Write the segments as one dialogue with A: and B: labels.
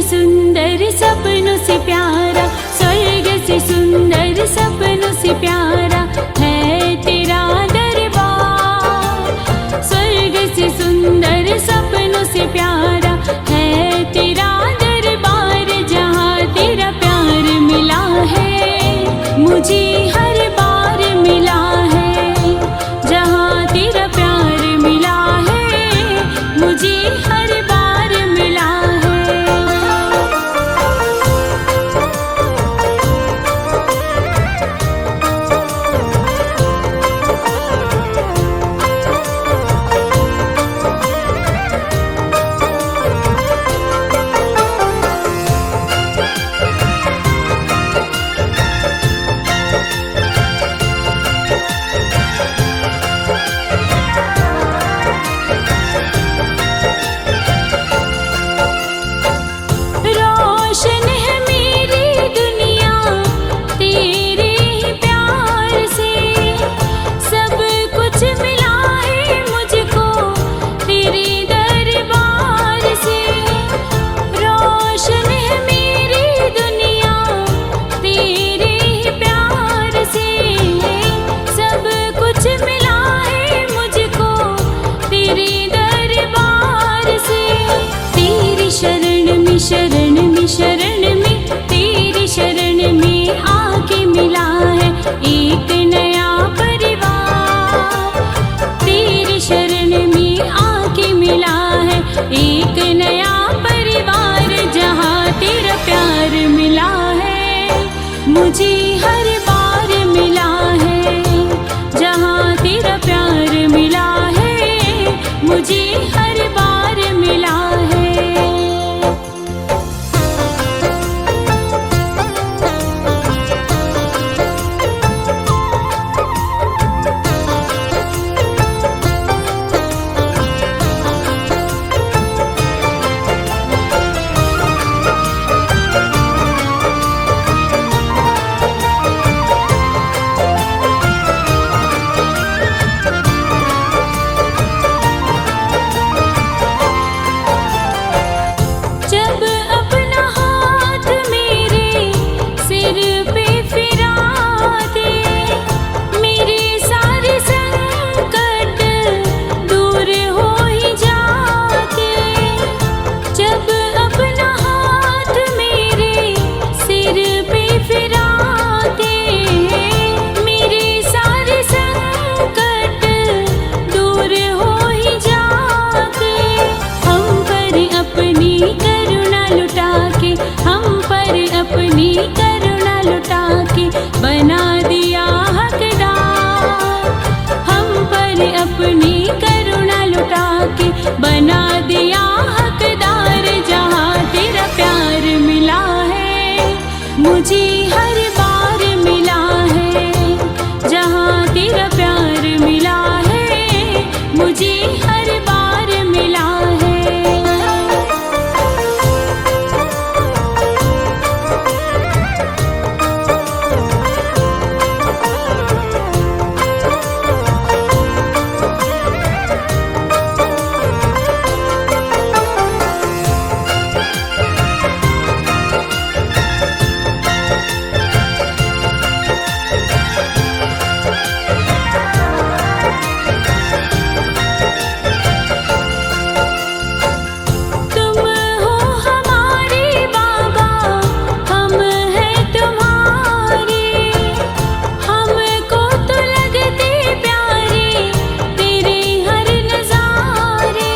A: सुंदर सपनों से प्यारा, स्वर्ग से सुंदर सपनों से प्यारा है तेरा दरबार। स्वर्ग से सुंदर सपनों से प्यारा है तेरा दरबार। जहाँ तेरा प्यार मिला है मुझे हर बार मिला है। जहाँ तेरा प्यार मिला है मुझे हर बार मिला है। रोशन है मेरी दुनिया तेरे ही प्यार से, सब कुछ मिला है मुझको तेरे दरबार से। रोशन है मेरी दुनिया तेरे ही प्यार से, सब कुछ मिला है मुझको तेरे दरबार से। तेरी शरण में शरण में शरण में तेरी शरण में आके मिला है एक नया परिवार। तेरी शरण में आके मिला है एक नया परिवार। जहाँ तेरा प्यार मिला है मुझे हर बार मिला है। जहाँ तेरा प्यार मिला है मुझे हर बार मिला है। जब अपना हाथ मेरे सिर पे फिरा दे, मेरे सारे संकट दूर हो ही जाते। जब अपना हाथ मेरे सिर पे फिरा दे, मेरे सारे संकट दूर हो ही जाते। हम पर अपनी करुणा लुटा के, हम पर अपनी करुणा लुटा के बना दिया हकदार। हम पर अपनी करुणा लुटा के बना दिया हकदार। जहाँ तेरा प्यार मिला है मुझे हर बार मिला है। जहाँ तेरा प्यार मिला है मुझे हर बार मिला है। तुम हो हमारे बाबा, हम हैं तुम्हारे। हमको तो लगते प्यारे तेरे हर नजारे।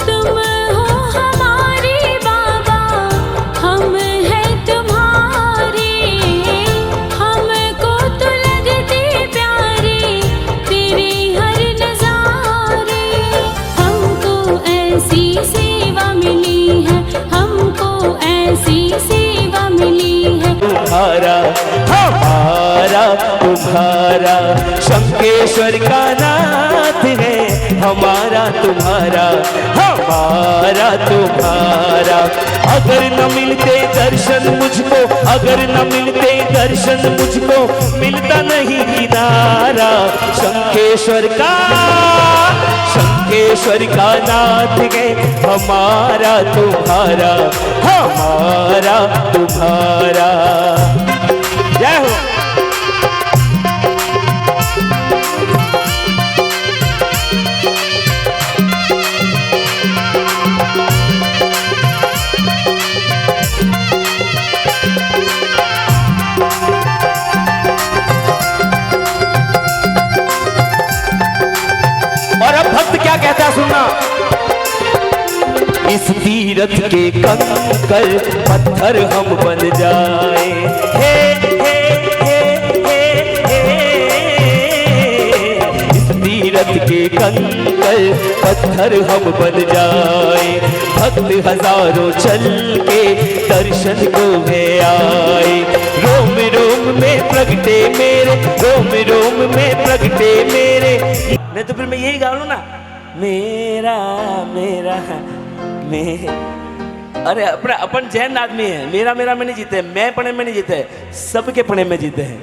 A: तुम हो हमारे बाबा, हम हैं तुम्हारे। हमको तो लगते प्यारे तेरे हर नजारे। हमको ऐसी सेवा मिली है, हमको ऐसी सेवा मिली है।
B: तुम्हारा हमारा तुम्हारा शंकेश्वर का नाथ है। हमारा तुम्हारा हमारा तुम्हारा। अगर न मिलते दर्शन मुझको, अगर न मिलते दर्शन मुझको, मिलता नहीं किनारा शंकेश्वर का। शंखेश्वर का नाथ है हमारा तुम्हारा, हमारा तुम्हारा। जय हो। और अब भक्त क्या कहता है सुनना। इस तीरथ के कंकर पत्थर हम बन जाए, हे हे हे हे हे। इस तीरथ के कंकर पत्थर हम बन जाए, भक्त हजारों चल के दर्शन को है आए। रोम रोम में प्रगटे मेरे, रोम रोम में प्रगटे मेरे। नहीं तो फिर मैं यही गा लूं ना, मेरा मेरा मैं। अरे अपने अपन जैन आदमी है, मेरा मेरा में नहीं जीते, मैं पने में नहीं जीते, सबके पने में जीते हैं।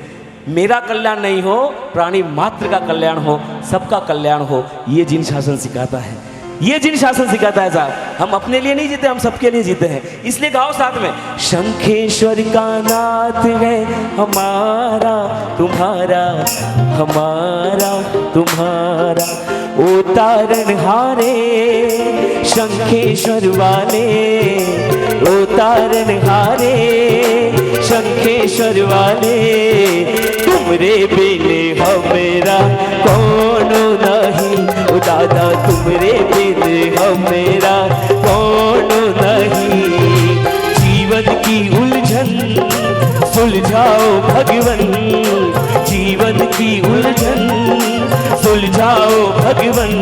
B: मेरा कल्याण नहीं हो, प्राणी मात्र का कल्याण हो, सबका कल्याण हो, ये जिन शासन सिखाता है, ये जिन शासन सिखाता है साहब। हम अपने लिए नहीं जीते, हम सबके लिए जीते हैं। इसलिए गाओ साथ में, शंखेश्वर का नाथ है हमारा तुम्हारा, हमारा तुम्हारा। ओ तारनहारे शंखेश्वर वाले, ओ तारनहारे शंखेश्वर वाले। तुमरे बिने हमेरा कौन नहीं, ओ दादा तुमरे बिने हमेरा कौन नहीं। जीवन की उलझन सुलझाओ भगवन, जीवन की उलझन सुलझाओ भगवन।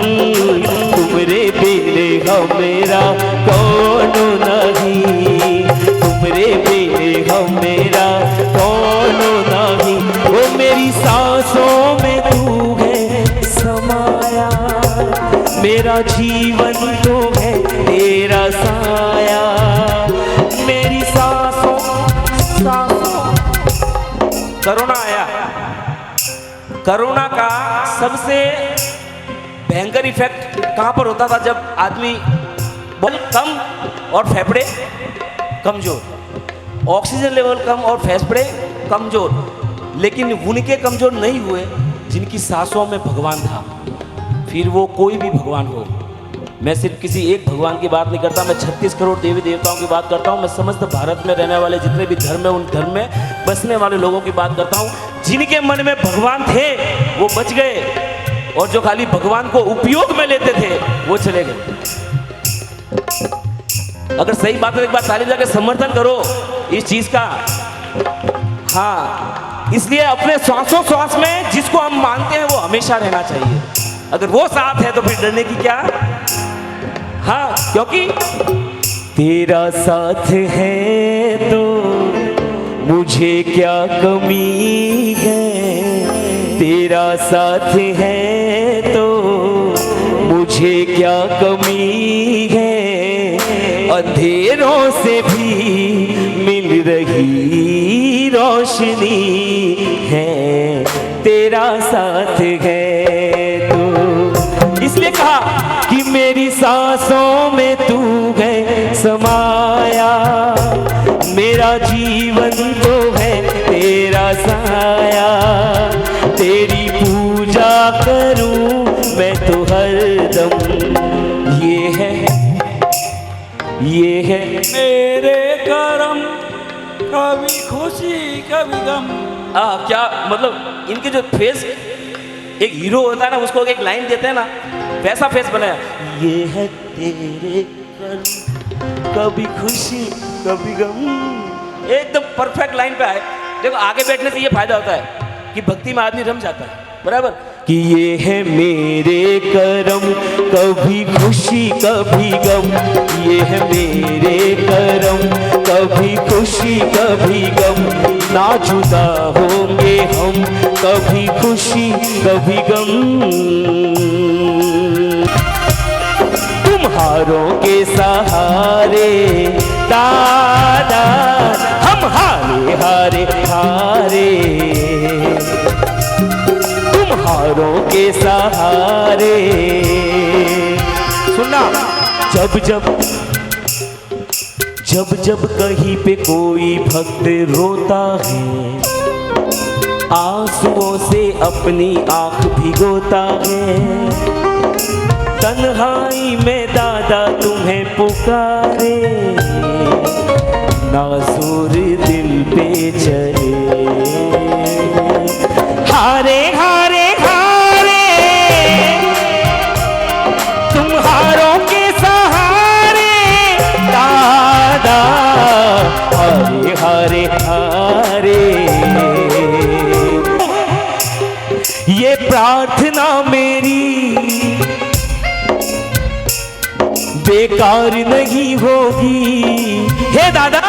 B: तुमरे बिने हमेरा कौन नहीं, तुमरे बिने हमेरा कौन नहीं। ओ मेरी सांसों में तू है समाया, मेरा जीवन तो है तेरा साया। मेरी सांसों सांसों। कोरोना आया, कोरोना का सबसे भयंकर इफेक्ट कहां पर होता था, जब आदमी बहुत कम और फेफड़े कमजोर, ऑक्सीजन लेवल कम और फेफड़े कमजोर। लेकिन उनके कमजोर नहीं हुए जिनकी सांसों में भगवान था। फिर वो कोई भी भगवान हो, मैं सिर्फ किसी एक भगवान की बात नहीं करता, मैं 36 करोड़ देवी देवताओं की बात करता हूँ। मैं समस्त भारत में रहने वाले जितने भी धर्म है, उन धर्म में बसने वाले लोगों की बात करता हूँ। जिनके मन में भगवान थे वो बच गए, और जो खाली भगवान को उपयोग में लेते थे वो चले गए। अगर सही बात है एक बार ताली जाकर समर्थन करो इस चीज का। हाँ, इसलिए अपने श्वासों श्वास में जिसको हम मानते हैं वो हमेशा रहना चाहिए। अगर वो साथ है तो फिर डरने की क्या। हाँ, क्योंकि तेरा साथ है तो मुझे क्या कमी है, तेरा साथ है तो मुझे क्या कमी है। अंधेरों से भी मिल रही रोशनी है, तेरा साथ है तो। इसलिए कहा कि मेरी सांसों में तू है समाया, मेरा जीवन तो है तेरा साया। तेरी पूजा करूं मैं तो हरदम, ये है
C: मेरे करम, कभी खुशी कभी गम।
B: क्या मतलब इनके जो फेस, एक हीरो होता है ना, उसको एक लाइन देते हैं ना, वैसा फेस बनाया। ये है तेरे करम, कभी खुशी कभी गम। एकदम परफेक्ट लाइन पे आए। देखो आगे बैठने से ये फायदा होता है कि भक्ति में आदमी रम जाता है, बराबर। कि ये है मेरे करम, कभी खुशी कभी गम। ये है मेरे करम, कभी खुशी कभी गम। ना जुदा होंगे हम, कभी खुशी कभी गम। तुम्हारों के सहारे दादा हम हारे हारे हारे, तुम्हारों के सहारे सुनना, जब जब कहीं पे कोई भक्त रोता है, आंसुओं से अपनी आंख भिगोता है, तन्हाई में दादा तुम्हें पुकारे, नाज़ुर दिल पे चले, हारे हारे हारे तुम हारों के सहारे दादा, हारे हारे हारे। ये प्रार्थना मेरी बेकार नहीं होगी, हे दादा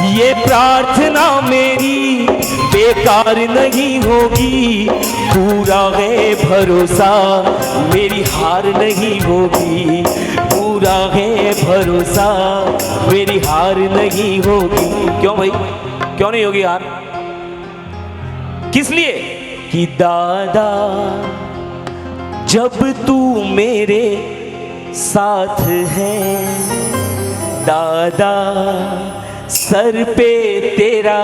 B: ये प्रार्थना मेरी बेकार नहीं होगी, पूरा है भरोसा मेरी हार नहीं होगी, पूरा है भरोसा मेरी हार नहीं होगी। क्यों भाई, क्यों नहीं होगी हार? किस लिए? कि दादा जब तू मेरे साथ है, दादा सर पे तेरा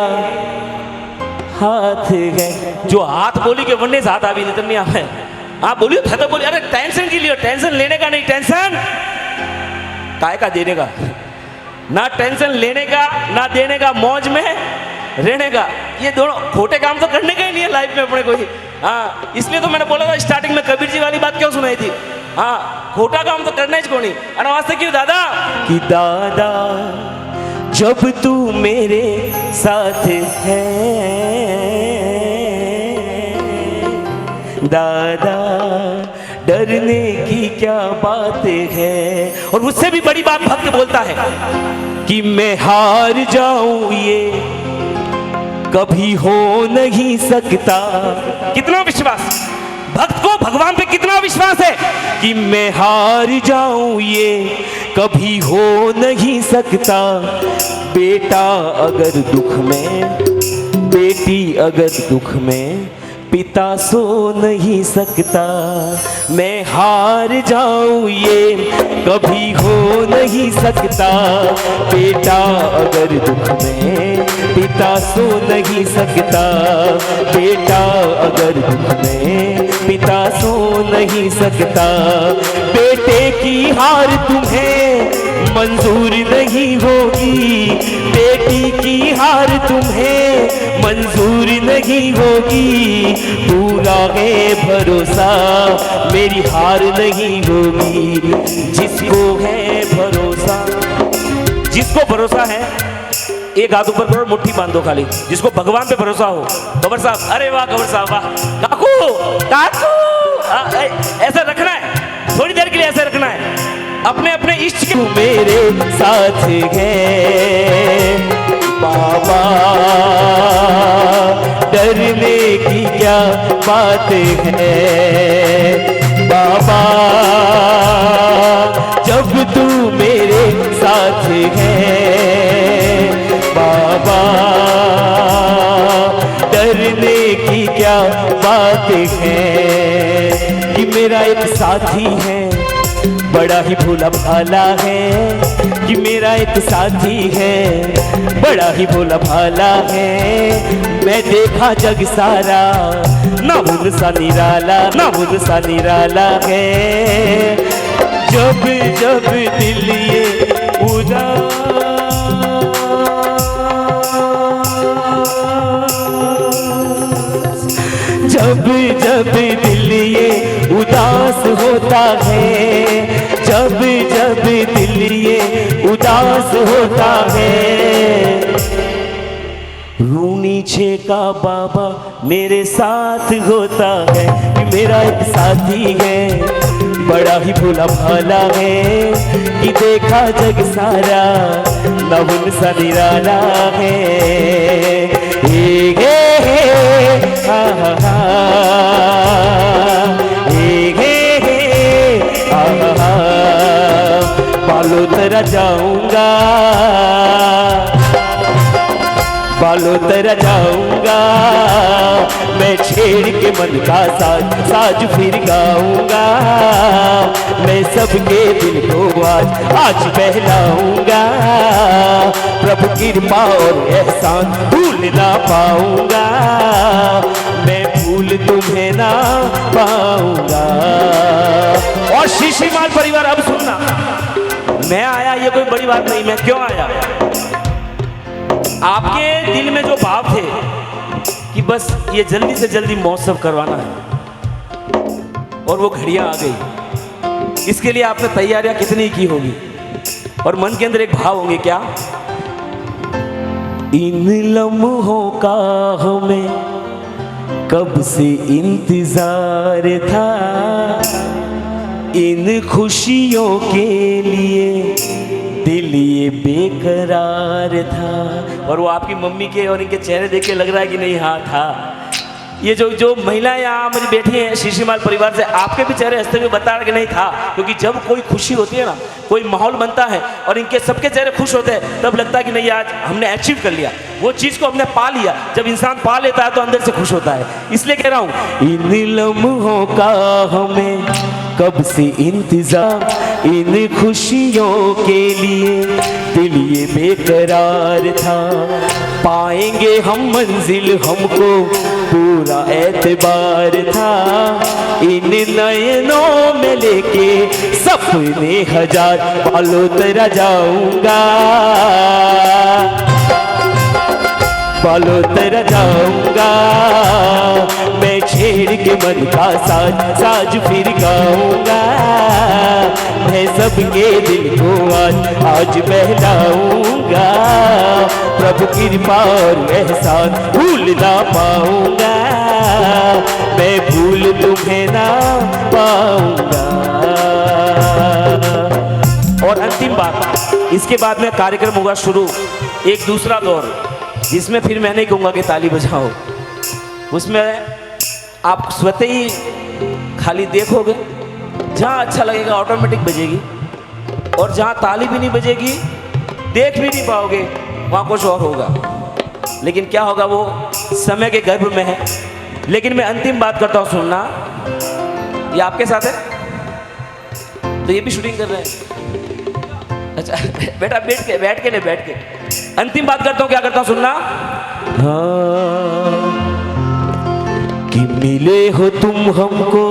B: हाथ है। जो हाथ बोली के वन्ने से हाथ आ भी नहीं, नहीं आवे। आप बोलियो था तो बोलिए, अरे टेंशन की लियो, टेंशन लेने का नहीं, टेंशन काय का देने का, ना टेंशन लेने का ना देने का, मौज में रहने का। ये दोनों खोटे काम तो करने का ही नहीं है लाइफ में अपने कोई। हाँ, इसलिए तो मैंने बोला था स्टार्टिंग में, कबीर जी वाली बात क्यों सुनाई थी। हाँ, खोटा काम तो करना ही को नहीं। अरे वास्ते क्यों दादा? कि दादा जब तू मेरे साथ है, दादा डरने की क्या बात है। और उससे भी बड़ी बात भक्त बोलता है कि मैं हार जाऊं ये कभी हो नहीं सकता। कितना विश्वास भक्त को भगवान पे, कितना विश्वास है कि मैं हार जाऊं ये कभी हो नहीं सकता। बेटा अगर दुख में, बेटी अगर दुख में, पिता सो नहीं सकता। मैं हार जाऊं ये कभी हो नहीं सकता। बेटा अगर दुख में, पिता सो नहीं सकता। बेटा अगर दुख में, पिता सो नहीं सकता। बेटे की हार तुम्हें मंजूर नहीं होगी, बेटी की हार तुम्हें मंजूर नहीं होगी। पूरा है भरोसा मेरी हार नहीं होगी। जिसको है भरोसा, जिसको भरोसा है एक हाथ ऊपर करो, मुट्ठी बांध दो खाली। जिसको भगवान पे भरोसा हो। गबर साहब, अरे वाह गबर साहब, वाह काकू काकू, ऐसा रखना है, थोड़ी देर के लिए ऐसा रखना है। अपने अपने इष्ट के मेरे साथ है बाबा, डरने की क्या बात है बाबा। जब तू मेरे साथ है बाबा, डरने की क्या बात है। कि मेरा एक साथी है बड़ा ही भोला भाला है। कि मेरा एक साथी है बड़ा ही भोला भाला है। मैं देखा जग सारा ना उनसा निराला, ना उनसा निराला है। जब जब दिल ये उदास, जब जब दिल ये उदास होता है, जब जब दिल ये उदास होता है। रूनी छे का बाबा मेरे साथ होता है। कि मेरा एक साथी है बड़ा ही भोला भाला है। कि देखा जग सारा न उनसा निराला है। हा हा हा, बालों तरह जाऊंगा। बालों तरह जाऊंगा मैं, छेड़ के मन का साज साज फिर गाऊंगा मैं, सबके दिल को आज बहलाऊंगा। प्रभु कृपा और एहसान भूल ना पाऊंगा मैं, भूल तुम्हें ना पाऊंगा। और शीशीमाल परिवार अब सुनना, मैं आया ये कोई बड़ी बात नहीं, मैं क्यों आया? आपके दिल में जो भाव थे कि बस ये जल्दी से जल्दी महोत्सव करवाना है और वो घड़ियां आ गई, इसके लिए आपने तैयारियां कितनी की होगी और मन के अंदर एक भाव होंगे क्या? इन लम्हों का हमें कब से इंतजार था, इन खुशियों के लिए दिल ये बेकरार था। और वो आपकी मम्मी के और इनके चेहरे देख के लग रहा है कि नहीं, हाँ था। ये जो महिलाएं यहाँ मुझे बैठी हैं शीशीमाल परिवार से, आपके भी चेहरे हंसते हुए बता रहे कि नहीं था, क्योंकि जब कोई खुशी होती है ना, कोई माहौल बनता है और इनके सबके चेहरे खुश होते हैं, तब लगता है कि नहीं आज हमने अचीव कर लिया, वो चीज़ को हमने पा लिया। जब इंसान पा लेता है तो अंदर से खुश होता है। इसलिए कह रहा हूँ, इन लम्हों का हमें कब से इंतजार, इन खुशियों के लिए दिल ये बेकरार था। पाएंगे हम मंजिल, हमको पूरा एतबार था, इन नयनों में लेके सपने हजार, बालों तरह जाऊंगा, बालों तरह जाऊंगा मैं, छेड़ के मन का साज साज फिर गाऊंगा मैं, सबके दिल को आज बहलाऊंगा। प्रभु कृपा और एहसान भूल ना पाऊंगा मैं, भूल तुम्हें ना पाऊंगा। और अंतिम बात, इसके बाद में कार्यक्रम होगा शुरू, एक दूसरा दौर, जिसमें फिर मैं नहीं कहूँगा कि ताली बजाओ, उसमें आप स्वतः ही खाली देखोगे, जहाँ अच्छा लगेगा ऑटोमेटिक बजेगी, और जहाँ ताली भी नहीं बजेगी, देख भी नहीं पाओगे, वहाँ कुछ और होगा। लेकिन क्या होगा वो समय के गर्भ में है। लेकिन मैं अंतिम बात करता हूँ, सुनना, ये आपके साथ है तो ये भी शूटिंग कर रहे हैं। अच्छा बेटा बैठ के अंतिम बात करता हूँ, क्या करता हूँ सुनना। हाँ, कि मिले हो तुम हमको,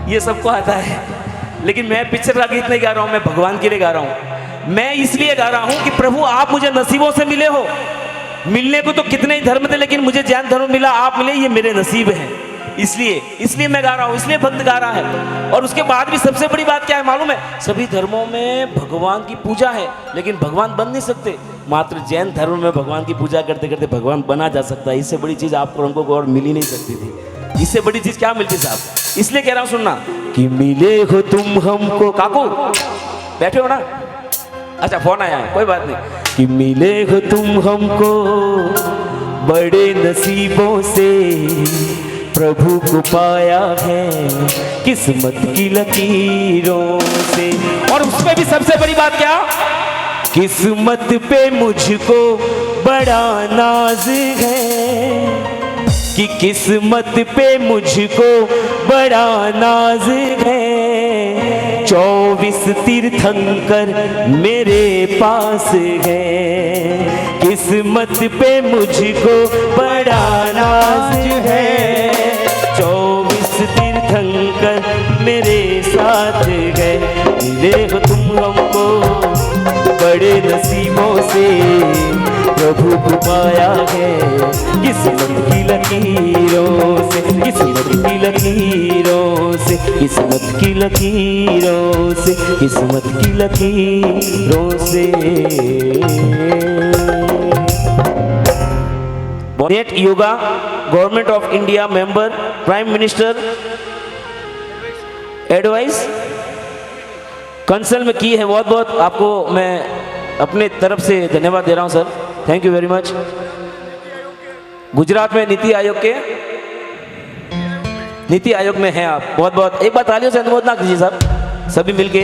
B: ये सबको आता है, लेकिन मैं पिक्चर का गीत नहीं गा रहा हूँ, मैं भगवान के लिए गा रहा हूँ। मैं इसलिए गा रहा हूँ कि प्रभु आप मुझे नसीबों से मिले हो। मिलने को तो कितने ही धर्म थे, लेकिन मुझे जैन धर्म मिला, आप मिले, ये मेरे नसीब हैं। इसलिए मैं गा रहा हूँ, इसलिए भक्त गा रहा है। और उसके बाद भी सबसे बड़ी बात क्या है मालूम है? सभी धर्मों में भगवान की पूजा है, लेकिन भगवान बन नहीं सकते। मात्र जैन धर्म में भगवान की पूजा करते करते भगवान बना जा सकता है। इससे बड़ी चीज आपको हमको और मिल ही नहीं सकती थी। इससे बड़ी चीज क्या मिलती साहब? इसलिए कह रहा हूँ सुनना, कि मिले हो तुम हमको। काकू बैठे हो ना? अच्छा फोन आया है, कोई बात नहीं। कि मिले हो तुम हमको बड़े नसीबों से, प्रभु को पाया है किस्मत की लकीरों से। और उसमें भी सबसे बड़ी बात क्या? किस्मत पे मुझको बड़ा नाज है, कि किस्मत पे मुझको बड़ा नाज है। 24 तीर्थंकर मेरे पास है, किस्मत पे मुझको बड़ा नाज है। 24 तीर्थंकर मेरे साथ है। मिले हो तुम हमको बड़े नसीबों से, प्रभु को पाया है किस्मत की लकीरों से, किस्मत की लकीरों से, किस्मत की लकीरों से, किस्मत की लकीरों से। Net yoga, government of India member, prime minister advice Kansal में की है। बहुत बहुत आपको मैं अपने तरफ से धन्यवाद दे रहा हूं sir, thank you very much. Gujarat में नीति आयोग में हैं आप, बहुत बहुत एक बार तालियों से अनुमोदन कीजिए साहब, सभी मिलके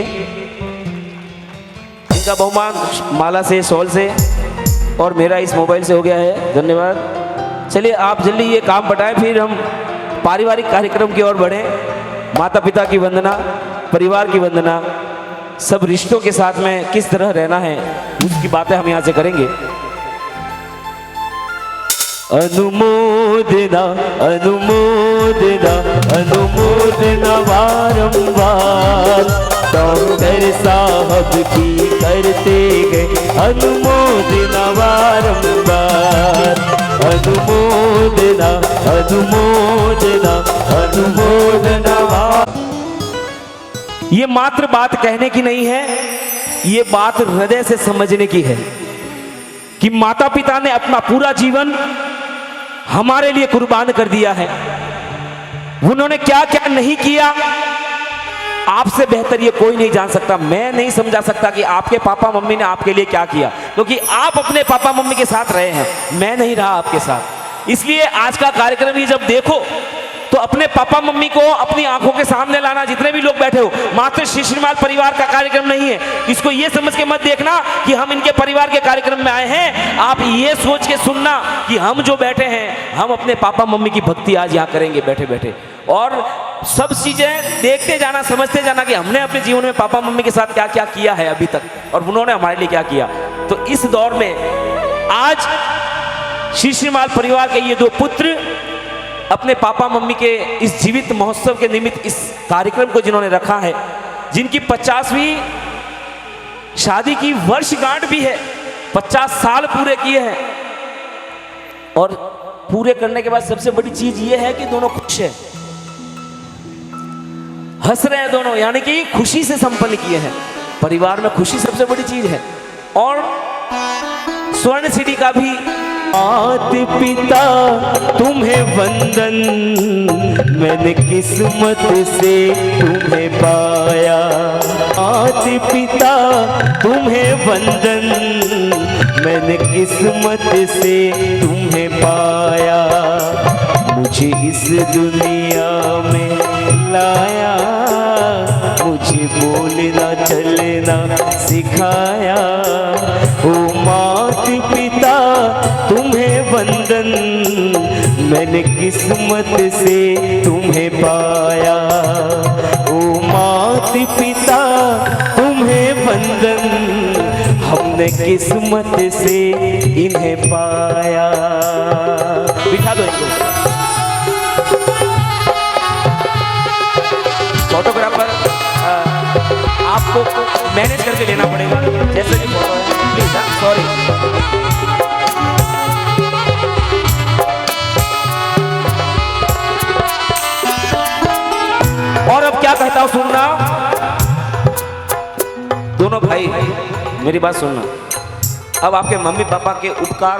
D: इनका बहुमान माला से, शॉल से और मेरा इस मोबाइल से हो गया है। धन्यवाद। चलिए आप जल्दी ये काम बटाएं, फिर हम पारिवारिक कार्यक्रम की ओर बढ़ें। माता पिता की वंदना, परिवार की वंदना, सब रिश्तों के साथ में किस तरह रहना है उसकी बातें हम यहाँ से करेंगे।
B: अनुमोदना अनुमोदना अनुमोदना बारंबार डॉक्टर साहब की करते गए अनुमोदना बारंबार अनुमोदना अनुमोदना अनुमोदना बार।
D: ये मात्र बात कहने की नहीं है, ये बात हृदय से समझने की है कि माता पिता ने अपना पूरा जीवन हमारे लिए कुर्बान कर दिया है। उन्होंने क्या क्या नहीं किया आपसे बेहतर ये कोई नहीं जान सकता। मैं नहीं समझा सकता कि आपके पापा मम्मी ने आपके लिए क्या किया, क्योंकि आप अपने पापा मम्मी के साथ रहे हैं, मैं नहीं रहा आपके साथ। इसलिए आज का कार्यक्रम ये जब देखो तो अपने पापा मम्मी को अपनी आंखों के सामने लाना। जितने भी लोग बैठे हो, मात्र शिशिरमाल परिवार का कार्यक्रम नहीं है, इसको ये समझ के मत देखना कि हम इनके परिवार के कार्यक्रम में आए हैं। आप ये सोच के सुनना कि हम जो बैठे हैं हम अपने पापा मम्मी की भक्ति आज यहाँ करेंगे बैठे बैठे, और सब चीजें देखते जाना, समझते जाना कि हमने अपने जीवन में पापा मम्मी के साथ क्या क्या किया है अभी तक और उन्होंने हमारे लिए क्या किया। तो इस दौर में आज शिशिरमाल परिवार के ये दो पुत्र अपने पापा मम्मी के इस जीवित महोत्सव के निमित्त इस कार्यक्रम को जिन्होंने रखा है, जिनकी 50वीं शादी की वर्षगांठ भी है, 50 साल पूरे किए हैं, और पूरे करने के बाद सबसे बड़ी चीज ये है कि दोनों खुश हैं, हंस रहे हैं दोनों, यानी कि खुशी से संपन्न किए हैं। परिवार में खुशी सबसे बड़ी चीज है। और स्वर्ण सिटी का भी
B: माता पिता तुम्हें वंदन, मैंने किस्मत से तुम्हें पाया। माता पिता तुम्हें वंदन, मैंने किस्मत से तुम्हें पाया। मुझे इस दुनिया में लाया, मुझे बोलना चलना सिखाया। ओ माता पिता तुम्हें वंदन, मैंने किस्मत से तुम्हें पाया। ओ माता पिता तुम्हें वंदन, हमने किस्मत से इन्हें पाया। बिठा दो इनको। फोटोग्राफर आपको मैनेज करके लेना पड़ेगा, जैसे भी फोटो है प्लीज। सॉरी। और अब क्या कहता हूं सुनना, दोनों भाई मेरी बात सुनना। अब आपके मम्मी पापा के उपकार,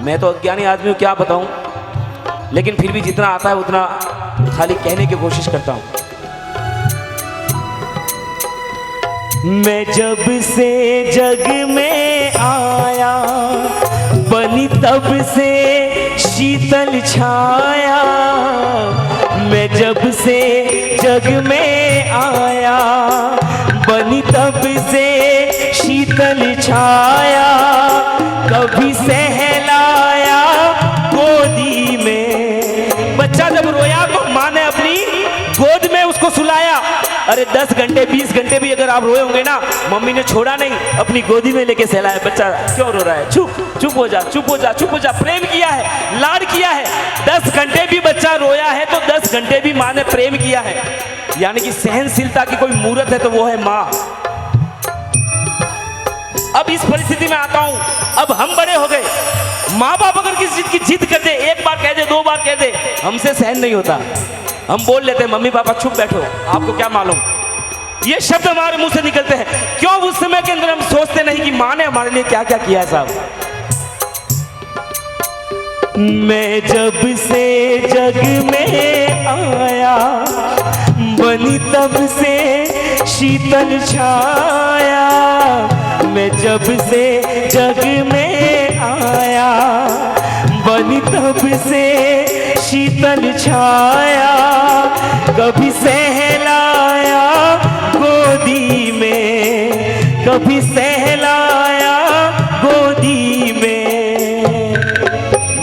B: मैं तो अज्ञानी आदमी हूं, क्या बताऊं, लेकिन फिर भी जितना आता है उतना खाली कहने की कोशिश करता हूं। मैं जब से जग में आया, बनी तब से शीतल छाया। मैं जब से जग में आया, बनी तब से शीतल छाया। कभी सहलाया गोदी में, बच्चा जब रोया तो माँ ने अपनी गोद में उसको सुलाया। अरे 10 घंटे 20 घंटे भी अगर आप रोए होंगे ना, मम्मी ने छोड़ा नहीं, अपनी गोदी में लेके सहलाया। बच्चा क्यों रो रहा है, चुप चुप हो जा, चुप हो जा, चुप हो जा। प्रेम किया है, लाड किया है। 10 घंटे भी बच्चा रोया है तो 10 घंटे भी माँ ने प्रेम किया है। यानी कि सहनशीलता की कोई मूर्त है तो वो है माँ। अब इस परिस्थिति में आता हूं, अब हम बड़े हो गए। माँ बाप अगर किसी चीज की जिद कर दे, एक बार कह दे, 2 बार कह दे, हमसे सहन नहीं होता। हम बोल लेते हैं मम्मी पापा चुप बैठो, आपको क्या मालूम। ये शब्द हमारे मुंह से निकलते हैं। क्यों उस समय के अंदर हम सोचते नहीं कि माँ ने हमारे लिए क्या क्या किया है साहब। मैं जब से जग में आया, बनी तब से शीतल छाया। मैं जब से जग में आया, बनी तब से शीतल छाया। कभी सहलाया गोदी में, कभी सहलाया गोदी में।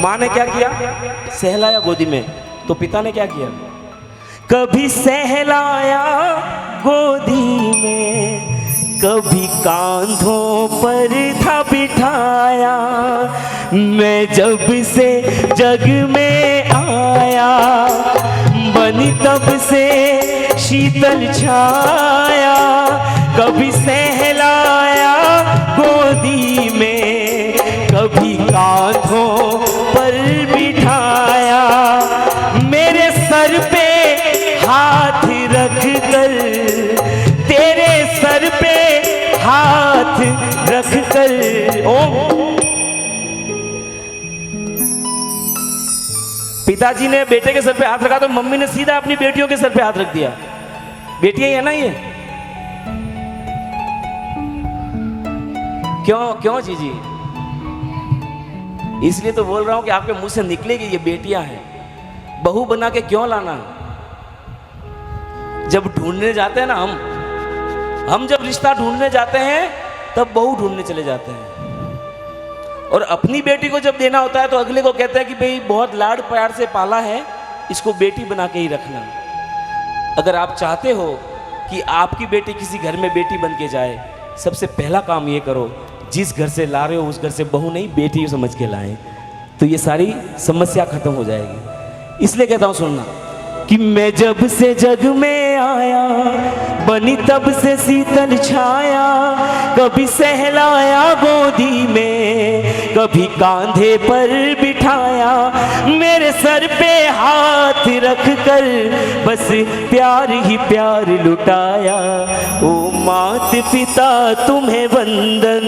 D: माँ ने क्या किया? सहलाया गोदी में। तो पिता ने क्या किया?
B: कभी सहलाया गोदी में, कभी कांधों पर था बिठाया। मैं जब से जग में आया, बनी तब से शीतल छाया। कभी सहलाया गोदी में, कभी कांधों पर बिठाया। मेरे सर पे हाथ रख कर, तेरे सर पे हाथ रख कर।
D: ओ पिताजी ने बेटे के सर पे हाथ रखा तो मम्मी ने सीधा अपनी बेटियों के सर पे हाथ रख दिया। बेटियां ही है ना ये? क्यों जीजी? इसलिए तो बोल रहा हूं कि आपके मुंह से निकलेगी ये बेटियां हैं। बहू बना के क्यों लाना? जब ढूंढने जाते हैं ना हम जब रिश्ता ढूंढने जाते हैं तब बहू ढूंढने चले जाते हैं। और अपनी बेटी को जब देना होता है तो अगले को कहते हैं कि भाई बहुत लाड प्यार से पाला है, इसको बेटी बना के ही रखना। अगर आप चाहते हो कि आपकी बेटी किसी घर में बेटी बन के जाए, सबसे पहला काम ये करो, जिस घर से ला रहे हो उस घर से बहू नहीं बेटी समझ के लाएं, तो ये सारी समस्या खत्म हो जाएगी। इसलिए कहता हूँ सुनना
B: कि मैं जब से जग में आया, बनी तब से शीतल छाया। कभी सहलाया गोदी में, कभी कांधे पर बिठाया। मेरे सर पे हाथ रख कर बस प्यार ही प्यार लुटाया। ओ मात पिता तुम्हें वंदन,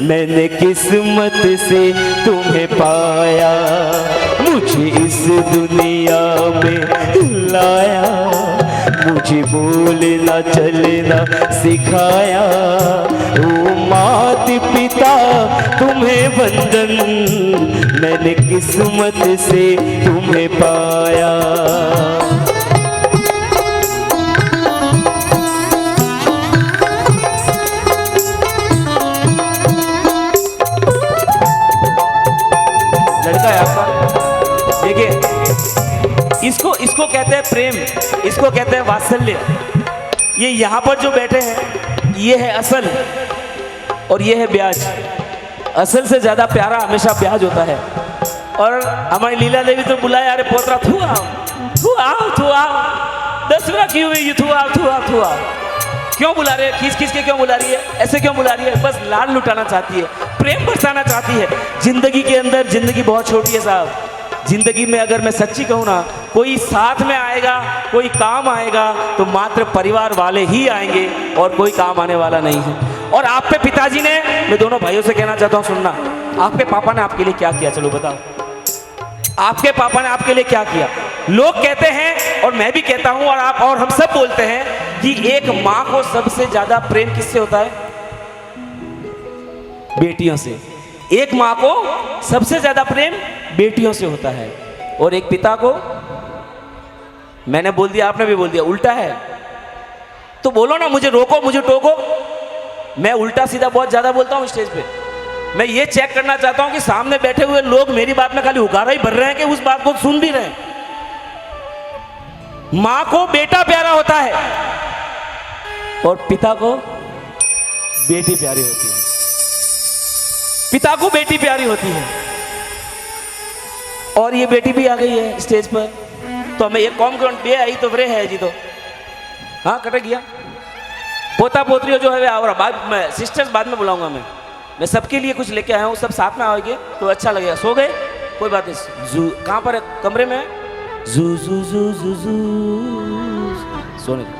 B: मैंने किस्मत से तुम्हें पाया। मुझे इस दुनिया में लाया, मुझे बोलना चलना सिखाया। ओ मात पिता तुम्हें वंदन, मैंने किस्मत से तुम्हें पाया।
D: लड़का है आपका, देखिए इसको कहते हैं प्रेम, इसको कहते हैं वात्सल्य। ये यहाँ पर जो बैठे हैं ये है असल और ये है ब्याज। असल से ज्यादा प्यारा हमेशा ब्याज होता है। और हमारी लीला देवी तो बुलाया, अरे पोतरा थू आओ 10 मिनट की हुई, थू आओ। क्यों बुला रहे हैं? खींच के क्यों बुला रही है? ऐसे क्यों बुला रही है? बस लाड लुटाना चाहती है, प्रेम बरसाना चाहती है। जिंदगी के अंदर जिंदगी बहुत छोटी है साहब। जिंदगी में अगर मैं सच्ची कहूँ ना, कोई साथ में आएगा, कोई काम आएगा तो मात्र परिवार वाले ही आएंगे और कोई काम आने वाला नहीं है। और आप पे पिताजी ने, मैं दोनों भाइयों से कहना चाहता हूँ सुनना, आपके पापा ने आपके लिए क्या किया? चलो बताओ, आपके पापा ने आपके लिए क्या किया? लोग कहते हैं और मैं भी कहता हूं और आप और हम सब बोलते हैं कि एक माँ को सबसे ज्यादा प्रेम किससे होता है? बेटियों से। एक माँ को सबसे ज्यादा प्रेम बेटियों से होता है। और एक पिता को, मैंने बोल दिया आपने भी बोल दिया, उल्टा है। तो बोलो ना, मुझे रोको, मुझे टोको। मैं उल्टा सीधा बहुत ज्यादा बोलता हूं स्टेज पे। मैं ये चेक करना चाहता हूं कि सामने बैठे हुए लोग मेरी बात में खाली हुकारा ही भर रहे हैं कि उस बात को सुन भी रहे हैं। मां को बेटा प्यारा होता है और पिता को बेटी प्यारी होती है। पिता को बेटी प्यारी होती है और ये बेटी भी आ गई है स्टेज पर। तो हमें एक कॉम ग्राउंड पे आई तो वरे है जी। तो हाँ कट गया। पोता पोतरियों जो है और बाद में सिस्टर्स बाद में बुलाऊंगा मैं सबके लिए कुछ लेके आया हूँ। सब साथ में आओगे तो अच्छा लगेगा। सो गए? कोई बात नहीं। जू कहाँ पर है? कमरे में है? जू जू जू जू जू सोने दो।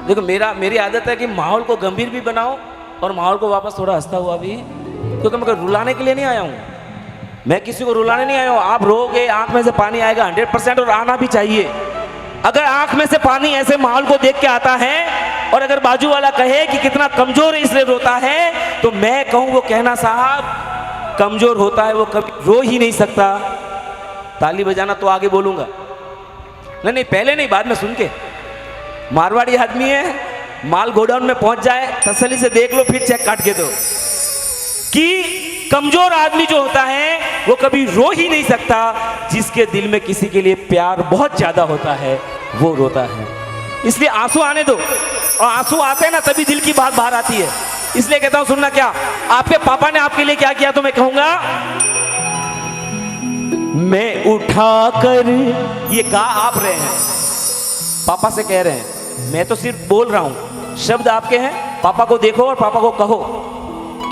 D: देखो मेरी आदत है कि माहौल को गंभीर भी बनाओ और माहौल को वापस थोड़ा हंसता हुआ भी, क्योंकि मैं रुलाने के लिए नहीं आया हूँ। मैं किसी को रुलाने नहीं आया हूँ। आप रोगे आंख में से पानी आएगा 100% और आना भी चाहिए। अगर आंख में से पानी ऐसे माहौल को देख के आता है और अगर बाजू वाला कहे कि कितना कमजोर है इसलिए रोता है, तो मैं कहूँ वो कहना साहब कमजोर होता है, वो कभी रो ही नहीं सकता। ताली बजाना तो आगे बोलूंगा, नहीं पहले नहीं, बाद में सुन के। मारवाड़ी आदमी है माल गोडाउन में पहुंच जाए, तसल्ली से देख लो, फिर चेक काट के दो कि कमजोर आदमी जो होता है वो कभी रो ही नहीं सकता। जिसके दिल में किसी के लिए प्यार बहुत ज्यादा होता है वो रोता है। इसलिए आंसू आने दो, और आंसू आते हैं ना तभी दिल की बात बाहर आती है। इसलिए कहता हूं सुनना, क्या आपके पापा ने आपके लिए क्या किया तो मैं कहूंगा, मैं उठाकर, ये गा आप रहे हैं, पापा से कह रहे हैं, मैं तो सिर्फ बोल रहा हूं, शब्द आपके हैं। पापा को देखो और पापा को कहो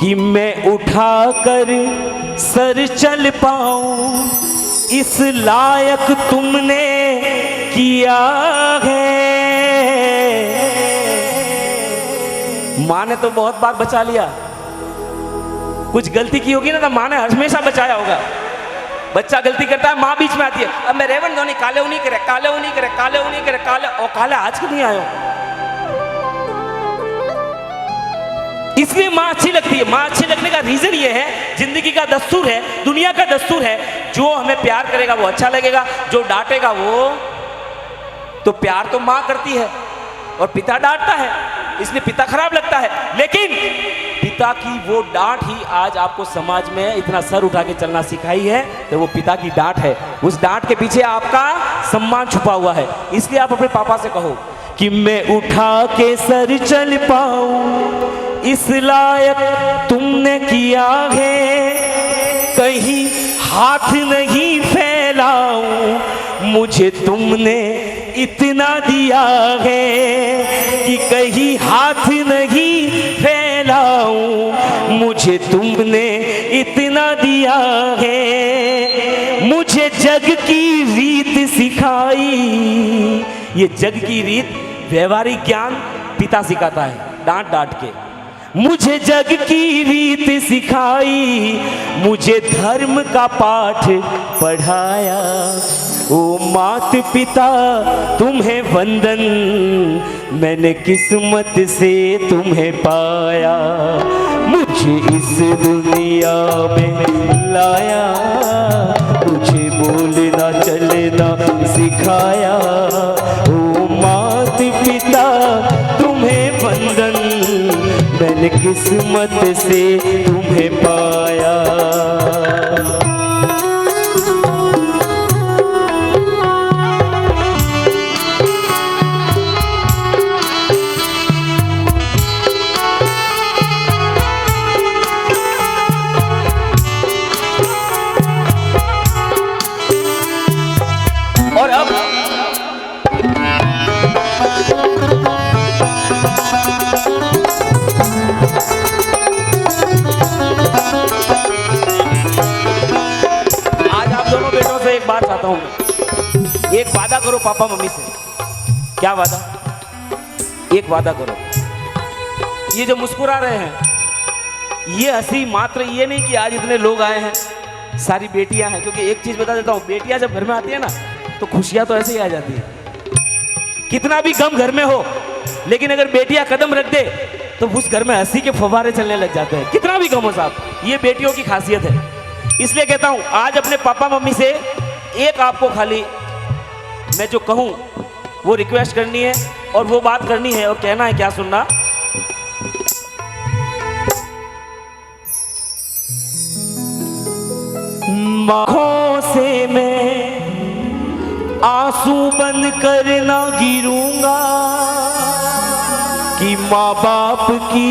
D: कि मैं उठाकर सर चल पाऊं इस लायक तुमने किया है। माँ ने तो बहुत बार बचा लिया, कुछ गलती की होगी ना तो माँ ने हमेशा बचाया होगा। बच्चा गलती करता है, माँ बीच में आती है, अब मैं रेवन धोनी काले उन्हीं करे, काले उन्हीं करे, काले उन्हीं करे, काले, और काले आज क्यों नहीं आयो। इसलिए माँ अच्छी लगती है। माँ अच्छी लगने का रीजन ये है, जिंदगी का दस्तूर है, दुनिया का दस्तूर है, जो हमें प्यार करेगा वो अच्छा लगेगा, जो डांटेगा वो, तो प्यार तो माँ करती है और पिता डांटता है, इसलिए पिता खराब लगता है। लेकिन पिता की वो डांट ही आज आपको समाज में इतना सर उठा के चलना सिखाई है, तो वो पिता की डांट है। उस डांट के पीछे आपका सम्मान छुपा हुआ है। इसलिए आप अपने पापा से कहो कि मैं उठा के सर चल पाऊं इस लायक तुमने किया है, कहीं हाथ नहीं फैलाऊं मुझे तुमने इतना दिया है, कि कहीं हाथ नहीं फैलाऊं मुझे तुमने इतना दिया है। मुझे जग की रीत सिखाई, ये जग की रीत व्यवहारिक ज्ञान पिता सिखाता है डांट डांट के। मुझे जग की रीत सिखाई, मुझे धर्म का पाठ पढ़ाया, ओ मात पिता तुम्हें वंदन, मैंने किस्मत से तुम्हें पाया, मुझे इस दुनिया में लाया, मुझे बोलना चलना सिखाया, ओ मात पिता तुम्हें वंदन, मैंने किस्मत से तुम्हें पाया। और अब आज आप दोनों बेटों से एक बात चाहता हूं, एक वादा करो पापा मम्मी से। क्या वादा? एक वादा करो, ये जो मुस्कुरा रहे हैं, ये हंसी मात्र ये नहीं कि आज इतने लोग आए हैं, सारी बेटियां हैं। क्योंकि एक चीज बता देता हूं, बेटियां जब घर में आती है ना तो खुशियां तो ऐसे ही आ जाती है। कितना भी गम घर में हो, लेकिन अगर बेटियां कदम रख दे तो उस घर में हंसी के फव्वारे चलने लग जाते हैं, कितना भी गम हो साहब। ये बेटियों की खासियत है। इसलिए कहता हूं आज अपने पापा मम्मी से एक आपको खाली मैं जो कहूं वो रिक्वेस्ट करनी है, और वो बात करनी है, और कहना है क्या, सुनना। आँखों से मैं आंसू बंद कर ना गिरूंगा, कि माँ बाप की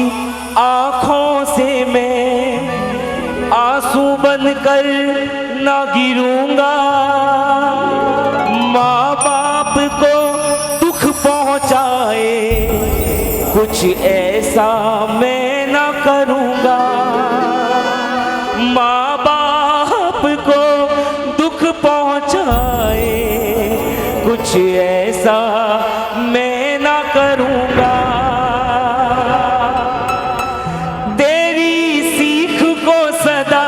D: आंखों से मैं आंसू बंद कर ना गिरूंगा, माँ बाप को दुख पहुंचाए कुछ ऐसा मैं ना करूंगा, माँ बाप को दुख पहुंचाए कुछ ऐसा मैं ना करूंगा। तेरी सीख को सदा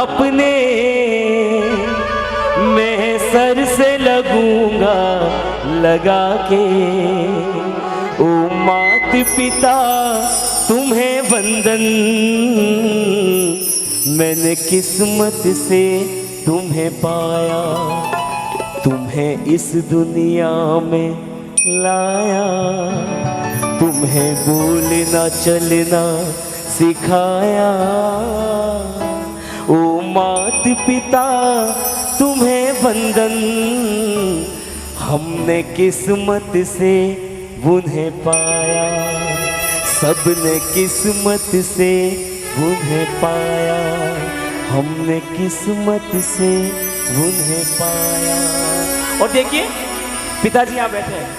D: अपने मैं सर से लगूंगा लगा के, ओ मात पिता तुम्हें वंदन, मैंने किस्मत से तुम्हें पाया, तुम्हें इस दुनिया में लाया,
B: तुम्हें बोलना चलना सिखाया। ओ मात पिता तुम्हें वंदन, हमने किस्मत से उन्हें पाया, सबने किस्मत से उन्हें पाया, हमने किस्मत से उन्हें पाया। और देखिए पिताजी यहाँ बैठे हैं,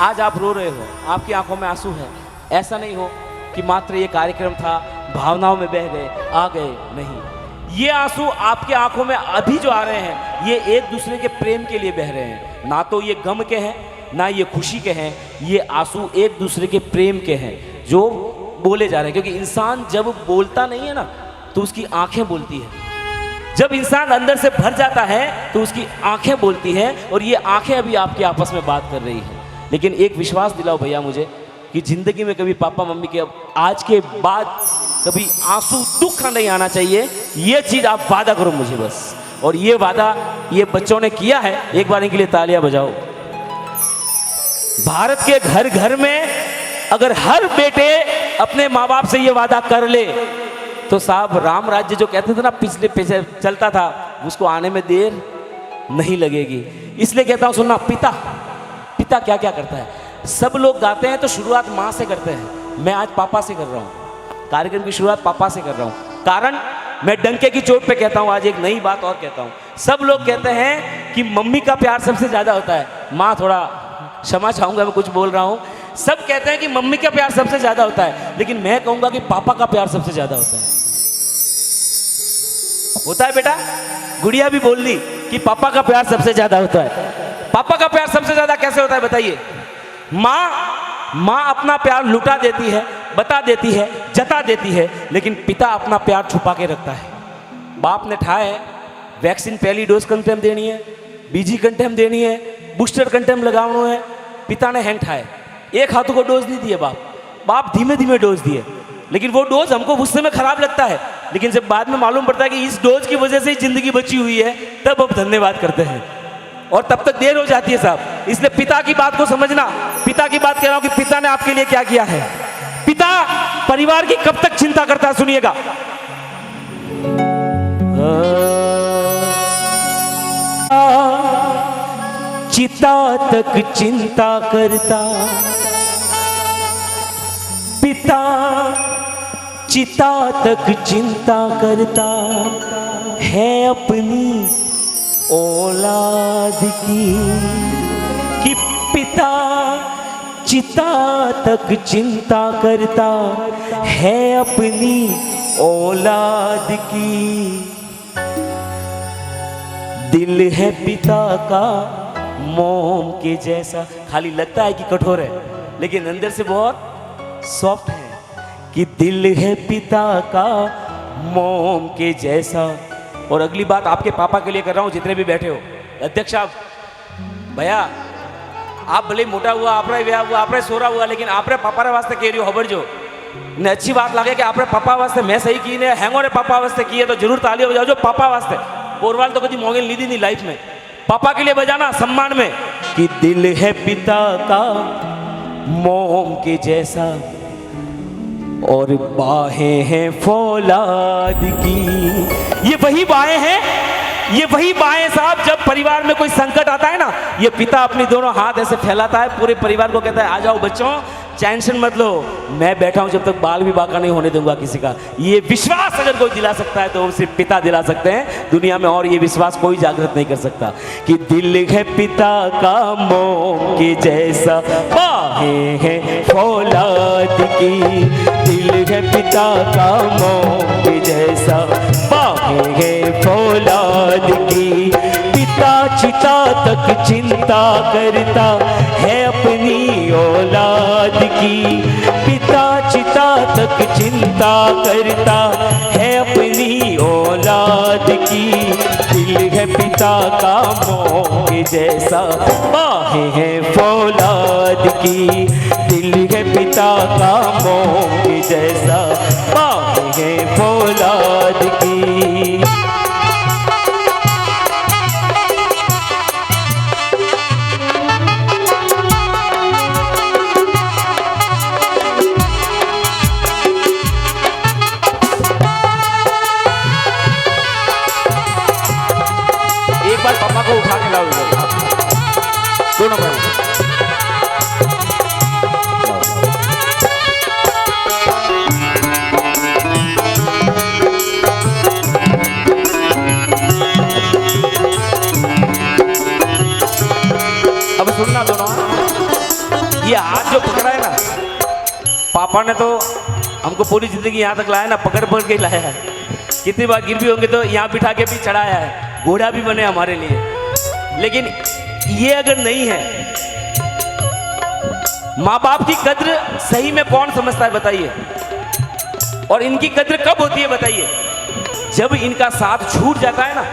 B: आज आप रो रहे हो, आपकी आंखों में आंसू है। ऐसा नहीं हो कि मात्र ये कार्यक्रम था, भावनाओं में बह गए, आ गए, नहीं। ये आंसू आपके आंखों में अभी जो आ रहे हैं, ये एक दूसरे के प्रेम के लिए बह रहे हैं। ना तो ये गम के हैं, ना ये खुशी के हैं, ये आंसू एक दूसरे के प्रेम के हैं जो बोले जा रहे हैं। क्योंकि इंसान जब बोलता नहीं है ना, तो उसकी आंखें बोलती है। जब इंसान अंदर से भर जाता है तो उसकी आंखें बोलती हैं, और ये आंखें अभी आपके आपस में बात कर रही हैं। लेकिन एक विश्वास दिलाओ भैया मुझे कि जिंदगी में कभी पापा मम्मी के अब आज के बाद कभी आंसू दुख नहीं आना चाहिए। ये चीज आप वादा करो मुझे बस, और ये वादा ये बच्चों ने किया है। एक बार इनके लिए तालियां बजाओ। भारत के घर घर में अगर हर बेटे अपने माँ बाप से ये वादा कर ले तो साहब राम राज्य जो कहते थे ना पिछले पीछे चलता था, उसको आने में देर नहीं लगेगी। इसलिए कहता हूं सुनना, पिता पिता क्या क्या करता है। सब लोग गाते हैं तो शुरुआत माँ से करते हैं, मैं आज पापा से कर रहा हूँ। कार्यक्रम की शुरुआत पापा से कर रहा हूँ, कारण मैं डंके की चोट पे कहता हूँ। आज एक नई बात और कहता हूँ, सब लोग कहते हैं कि मम्मी का प्यार सबसे ज्यादा होता है। माँ थोड़ा क्षमा चाहूंगा, मैं कुछ बोल रहा हूँ। सब कहते हैं कि मम्मी का प्यार सबसे ज्यादा होता है, लेकिन मैं कहूंगा कि पापा का प्यार सबसे ज्यादा होता है। होता है बेटा, गुड़िया भी बोल दी कि पापा का प्यार सबसे ज्यादा होता है। पापा का प्यार सबसे ज्यादा कैसे होता है बताइए। माँ अपना प्यार लुटा देती है, बता देती है, जता देती है, लेकिन पिता अपना प्यार छुपा के रखता है। बाप ने ठाए है, वैक्सीन पहली डोज कंटेम देनी है, बीजी कंटेम देनी है, बूस्टर कंटेम लगाना है। पिता ने हैंड ठाए, एक हाथों को डोज नहीं दिए बाप धीमे धीमे डोज दिए। लेकिन वो डोज हमको उस समय खराब लगता है, लेकिन जब बाद में मालूम पड़ता है कि इस डोज की वजह से ही जिंदगी बची हुई है, तब अब धन्यवाद करते हैं। और तब तक देर हो जाती है साहब। इसलिए पिता की बात को समझना। पिता की बात कह रहा हूं कि पिता ने आपके लिए क्या किया है। पिता परिवार की कब तक चिंता करता है, सुनिएगा। चिता तक चिंता करता पिता, चिता तक चिंता करता है अपनी औलाद की। कि पिता चिता तक चिंता करता है अपनी औलाद की। दिल है पिता का मोम के जैसा, खाली लगता है कि कठोर है, लेकिन अंदर से बहुत सॉफ्ट है। कि दिल है पिता का मोम के जैसा। और अगली बात आपके पापा के लिए कर रहा हूं, जितने भी बैठे हो। अध्यक्ष साहब, भैया आप भले मोटा हुआ, आप ब्याह हुआ, आप सोरा हुआ, लेकिन आप पापा वास्ते कह रही हो खबर जो ने अच्छी बात लगे कि आप पापा वास्ते मैं सही की ने हैंगो ने पापा वास्ते की है, तो जरूर तालियां बजाओ जो पापा वास्ते। पोरवाल तो कभी मोगिल लीधी नहीं लाइफ में, पापा के लिए बजाना सम्मान में। कि दिल है पिता का मोम के जैसा और बाहें हैं फौलाद की। ये वही बाहें हैं, ये वही बाहें साहब, जब परिवार में कोई संकट आता है ना, ये पिता अपनी दोनों हाथ ऐसे फैलाता है, पूरे परिवार को कहता है आ जाओ बच्चों, टेंशन मत लो, मैं बैठा हूं, जब तक बाल भी बाका नहीं होने दूंगा किसी का। ये विश्वास अगर कोई दिला सकता है तो वो सिर्फ पिता दिला सकते हैं दुनिया में, और ये विश्वास कोई जागृत नहीं कर सकता। कि दिल है पिता का मोम के जैसा, बाहें हैं फौलाद की। दिल है पिता का मोम के जैसा, बाहें हैं फौलाद की। पिता चिता तक चिंता करता है अपनी औलाद की। पिता चिता तक चिंता करता है अपनी औलाद की। दिल है पिता का मोम के जैसा, बाहें हैं फौलाद की। दिल है पिता का मोम के जैसा, बाहें हैं फौलाद की।
D: हाथ जो पकड़ा है ना, पापा ने तो हमको पूरी जिंदगी यहाँ तक लाया ना, पकड़ पकड़ के लाया है। कितनी बार गिर भी होंगे तो यहाँ बिठा के भी चढ़ाया है, घोड़ा भी बने हमारे लिए। लेकिन ये अगर नहीं है, माँ बाप की कद्र सही में कौन समझता है बताइए? और इनकी कद्र कब होती है बताइए? जब इनका साथ छूट जाता है ना,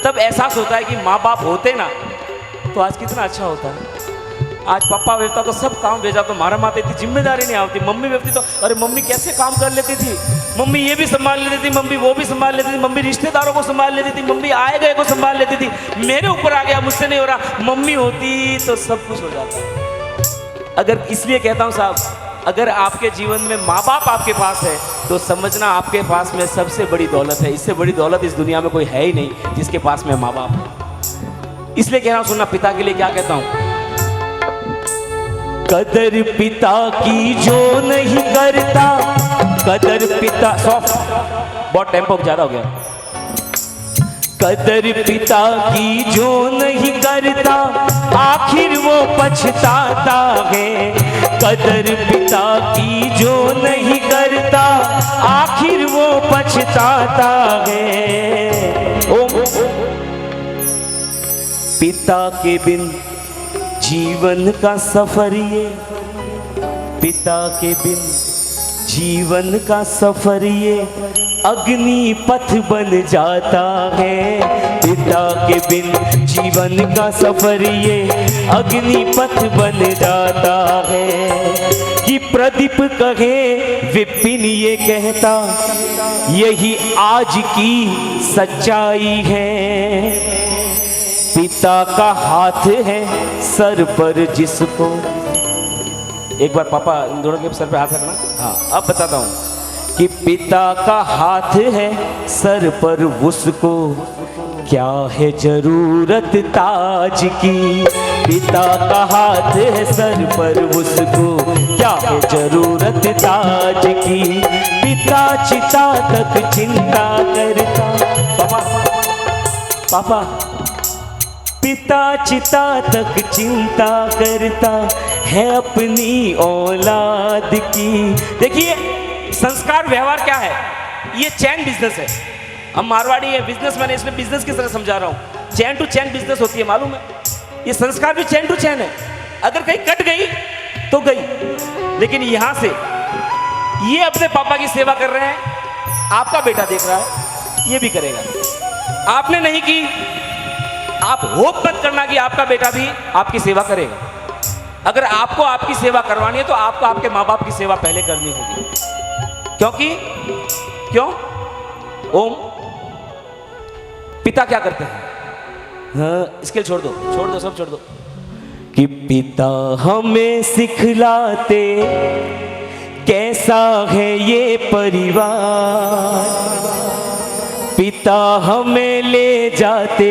D: तब एहसास होता है कि माँ बाप होते ना तो आज कितना अच्छा होता है। आज पापा बेचता तो सब काम भेजा, तो मारा माते इतनी जिम्मेदारी नहीं आती। मम्मी बेचती तो अरे मम्मी कैसे काम कर लेती थी, मम्मी ये भी संभाल लेती थी, मम्मी वो भी संभाल लेती थी, मम्मी रिश्तेदारों को संभाल लेती थी, मम्मी आए गए को संभाल लेती थी। मेरे ऊपर आ गया, मुझसे नहीं हो रहा, मम्मी होती तो सब कुछ हो जाता। अगर इसलिए कहता हूँ साहब, अगर आपके जीवन में माँ बाप आपके पास है तो समझना आपके पास में सबसे बड़ी दौलत है। इससे बड़ी दौलत इस दुनिया में कोई है ही नहीं जिसके पास में माँ बाप है। इसलिए कह रहा हूँ, सुनना पिता के लिए क्या कहता हूँ।
B: कदर पिता की जो नहीं करता, कदर पिता सॉफ्ट,
D: बहुत टेम्पो ज्यादा हो गया।
B: कदर पिता की जो नहीं करता आखिर वो पछताता है। कदर पिता की जो नहीं करता आखिर वो पछताता है। ओम पिता के बिन जीवन का सफर ये, पिता के बिन जीवन का सफर ये अग्नि पथ बन जाता है। पिता के बिन जीवन का सफर ये अग्नि पथ बन जाता है। कि प्रदीप कहे विपिन ये कहता, यही आज की सच्चाई है। पिता का हाथ है सर पर जिसको, एक बार पापा इन दोनों के सर पे हाथ रखना। हाँ अब बताता हूँ कि पिता का हाथ है सर पर उसको क्या है जरूरत ताज की। पिता का हाथ है सर पर उसको क्या है जरूरत ताज की। पिता चिता तक चिंता करता, पापा पिता चिता तक चिंता करता है अपनी औलाद की।
D: देखिए संस्कार व्यवहार क्या है, ये चैन बिजनेस है। हम मारवाड़ी है, बिजनेसमैन है, इसमें बिजनेस किस तरह समझा रहा हूँ। चैन टू चैन बिजनेस होती है, मालूम है? ये संस्कार भी चैन टू चैन है। अगर कहीं कट गई तो गई, लेकिन यहां से ये अपने पापा की सेवा कर रहे हैं, आपका बेटा देख रहा है, ये भी करेगा। आपने नहीं की, आप होप मत करना कि आपका बेटा भी आपकी सेवा करेगा। अगर आपको आपकी सेवा करवानी है तो आपको आपके माँ बाप की सेवा पहले करनी होगी। क्योंकि क्यों? ओम पिता क्या करते हैं? हाँ इसके छोड़ दो, छोड़ दो, सब छोड़ दो।
B: कि पिता हमें सिखलाते कैसा है ये परिवार। पिता हमें ले जाते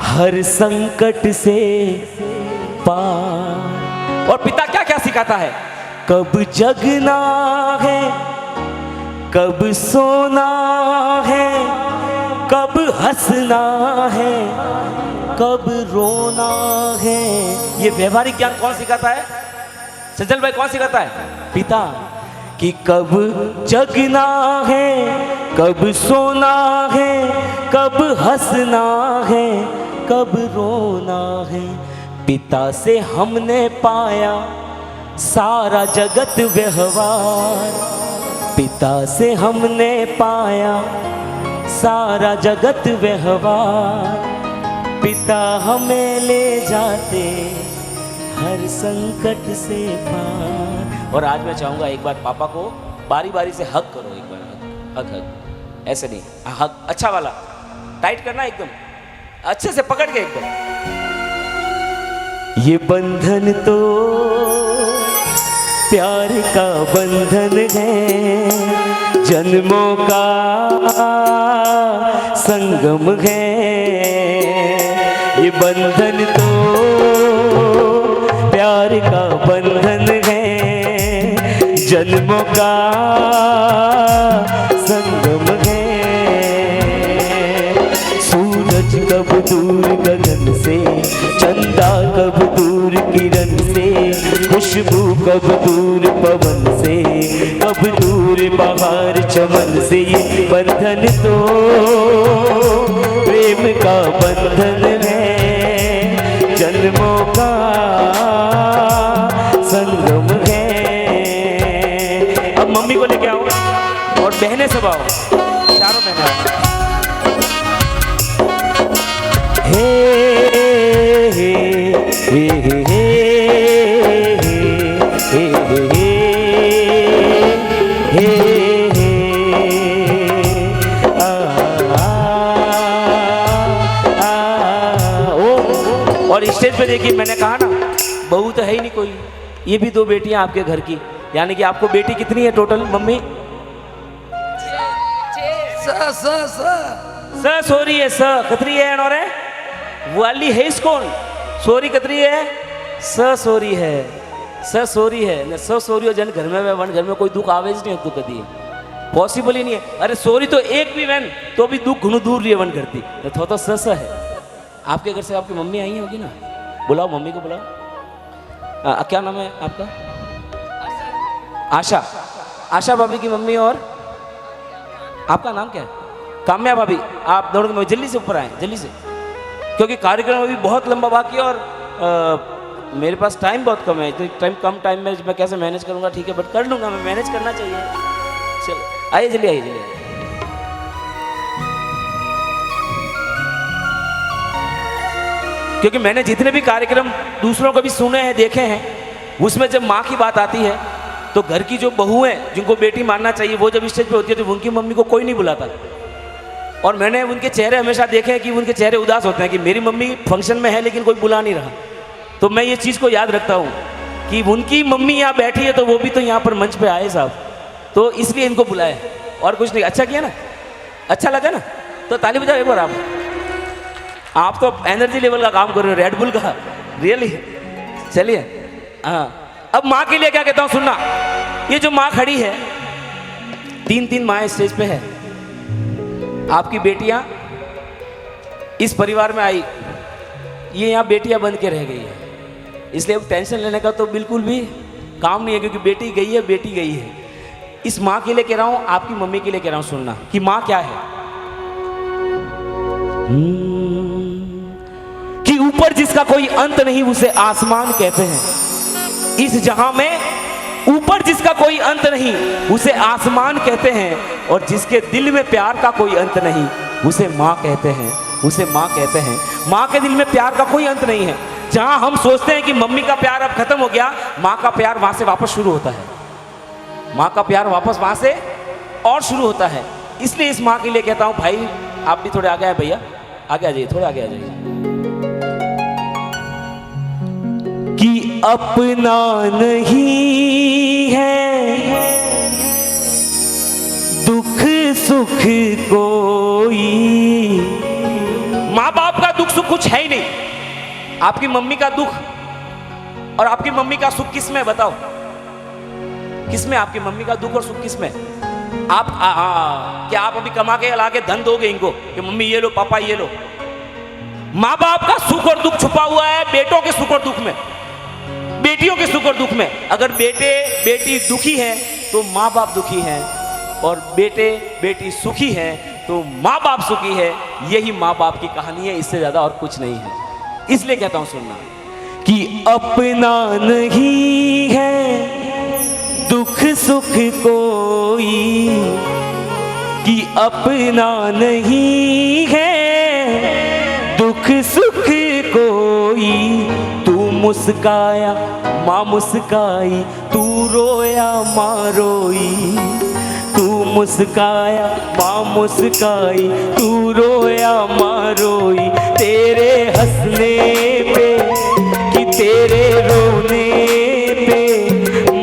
B: हर संकट से पार।
D: और पिता क्या क्या सिखाता है?
B: कब जगना है, कब सोना है, कब हंसना है, कब रोना है।
D: ये व्यवहारिक ज्ञान कौन सिखाता है? सज्जल भाई कौन सिखाता है?
B: पिता। कि कब जगना है, कब सोना है, कब हंसना है, कब रोना है। पिता से हमने पाया सारा जगत व्यवहार। पिता से हमने पाया सारा जगत व्यवहार। पिता हमें ले जाते हर संकट से पार।
D: और आज मैं चाहूंगा एक बार पापा को बारी बारी से हक करो, एक बार हक हक, ऐसे नहीं, हक अच्छा वाला टाइट करना, एकदम अच्छे से पकड़ के एकदम।
B: ये बंधन तो प्यार का बंधन है, जन्मों का संगम है। ये बंधन तो प्यार का बंधन है, जन्मों का संगम है। सूरज कब दूर गगन से, चंदा कब दूर किरण से, खुशबू कब दूर पवन से, कब दूर बहार चमन से, ये बंधन तो प्रेम का बंधन है, जन्मों का संगम है। अब मम्मी को लेके आओ और बहनें सब आओ, चारों बहनें आओ। हे हे हे हे हे हे हे आ ओ। और स्टेज पे देखिए, मैंने कहा ना बहू तो है ही नहीं कोई, ये भी दो बेटियां आपके घर की, यानी कि आपको बेटी कितनी है टोटल मम्मी? स सोरी है, स कतरी है और है वाली है कौन? सोरी कतरी है, स सोरी है, स सोरी है न, स सोरी हो जन घर में वन घर में कोई दुख आवेज नहीं होता कभी, पॉसिबल ही नहीं है। अरे सोरी तो एक भी वन तो भी दुख घणु दूर लिए वन करती तो स है। आपके घर से आपकी मम्मी आई होगी ना, बुलाओ मम्मी को बुलाओ। क्या नाम है आपका? आशा। आशा भाभी की मम्मी। और आपका नाम क्या है? काम्या भाभी। आप दोनों को जल्दी से ऊपर आए, जल्दी से, क्योंकि कार्यक्रम अभी बहुत लंबा बाकी है और मेरे पास टाइम बहुत कम है। तो कम टाइम में मैं कैसे मैनेज करूंगा? ठीक है, बट कर लूंगा मैं, मैनेज करना चाहिए। चलो आइए, जल्दी आइए, जल्दी आइए। क्योंकि मैंने जितने भी कार्यक्रम दूसरों को भी सुने हैं, देखे हैं, उसमें जब माँ की बात आती है तो घर की जो बहू है जिनको बेटी मानना चाहिए, वो जब स्टेज पे होती है तो उनकी मम्मी को कोई नहीं बुलाता। और मैंने उनके चेहरे हमेशा देखे हैं कि उनके चेहरे उदास होते हैं कि मेरी मम्मी फंक्शन में है लेकिन कोई बुला नहीं रहा। तो मैं ये चीज़ को याद रखता हूँ कि उनकी मम्मी यहाँ बैठी है तो वो भी तो यहाँ पर मंच पे आए साहब, तो इसलिए इनको बुलाया, और कुछ नहीं। अच्छा किया ना, अच्छा लगा ना, तो ताली बजाओ एक बार। आप तो एनर्जी लेवल का काम कर रहे हो, रेड बुल का, रियली। चलिए हाँ, अब माँ के लिए क्या कहता हूँ सुनना। ये जो माँ खड़ी है, तीन तीन माँ स्टेज पे है, आपकी बेटियां इस परिवार में आई, ये यहाँ बेटियां बन के रह गई है, इसलिए अब टेंशन लेने का तो बिल्कुल भी काम नहीं है, क्योंकि बेटी गई है, बेटी गई है। इस माँ के लिए कह रहा हूँ, आपकी मम्मी के लिए कह रहा हूँ सुनना कि माँ क्या है। कि ऊपर जिसका कोई अंत नहीं उसे आसमान कहते हैं, इस जहां में ऊपर जिसका कोई अंत नहीं उसे आसमान कहते हैं, और जिसके दिल में प्यार का कोई अंत नहीं उसे माँ कहते हैं, उसे माँ कहते हैं। माँ के दिल में प्यार का कोई अंत नहीं है। जहां हम सोचते हैं कि मम्मी का प्यार अब खत्म हो गया, माँ का प्यार वहां से वापस शुरू होता है, माँ का प्यार वापस वहां से और शुरू होता है। इसलिए इस माँ के लिए कहता हूँ, भाई आप भी थोड़े आगे आए, भैया आगे आ जाइए, थोड़े आगे आ जाइए। कि अपना नहीं है दुख सुख कोई, माँ बाप का दुख सुख कुछ है ही नहीं। आपकी मम्मी का दुख और आपकी मम्मी का सुख किस में, बताओ किसमें? आपकी मम्मी का दुख और सुख किसमें? आप क्या आप अभी कमा के ला के धन दोगे इनको कि मम्मी ये लो, पापा ये लो? माँ बाप का सुख और दुख छुपा हुआ है बेटों के सुख और दुख में, बेटियों के सुख और दुख में। अगर बेटे बेटी दुखी है तो माँ बाप दुखी हैं, और बेटे बेटी सुखी हैं तो माँ बाप सुखी है। यही माँ बाप की कहानी है, इससे ज्यादा और कुछ नहीं है। इसलिए कहता हूं सुनना कि अपना नहीं है दुख सुख कोई, कि अपना नहीं है दुख सुख कोई। तू मुस्काया माँ मुस्काई, तू रोया माँ रोई, तू मुस्काया माँ मुस्काई, तू रोया माँ रोई। तेरे हंसने पे कि तेरे रोने पे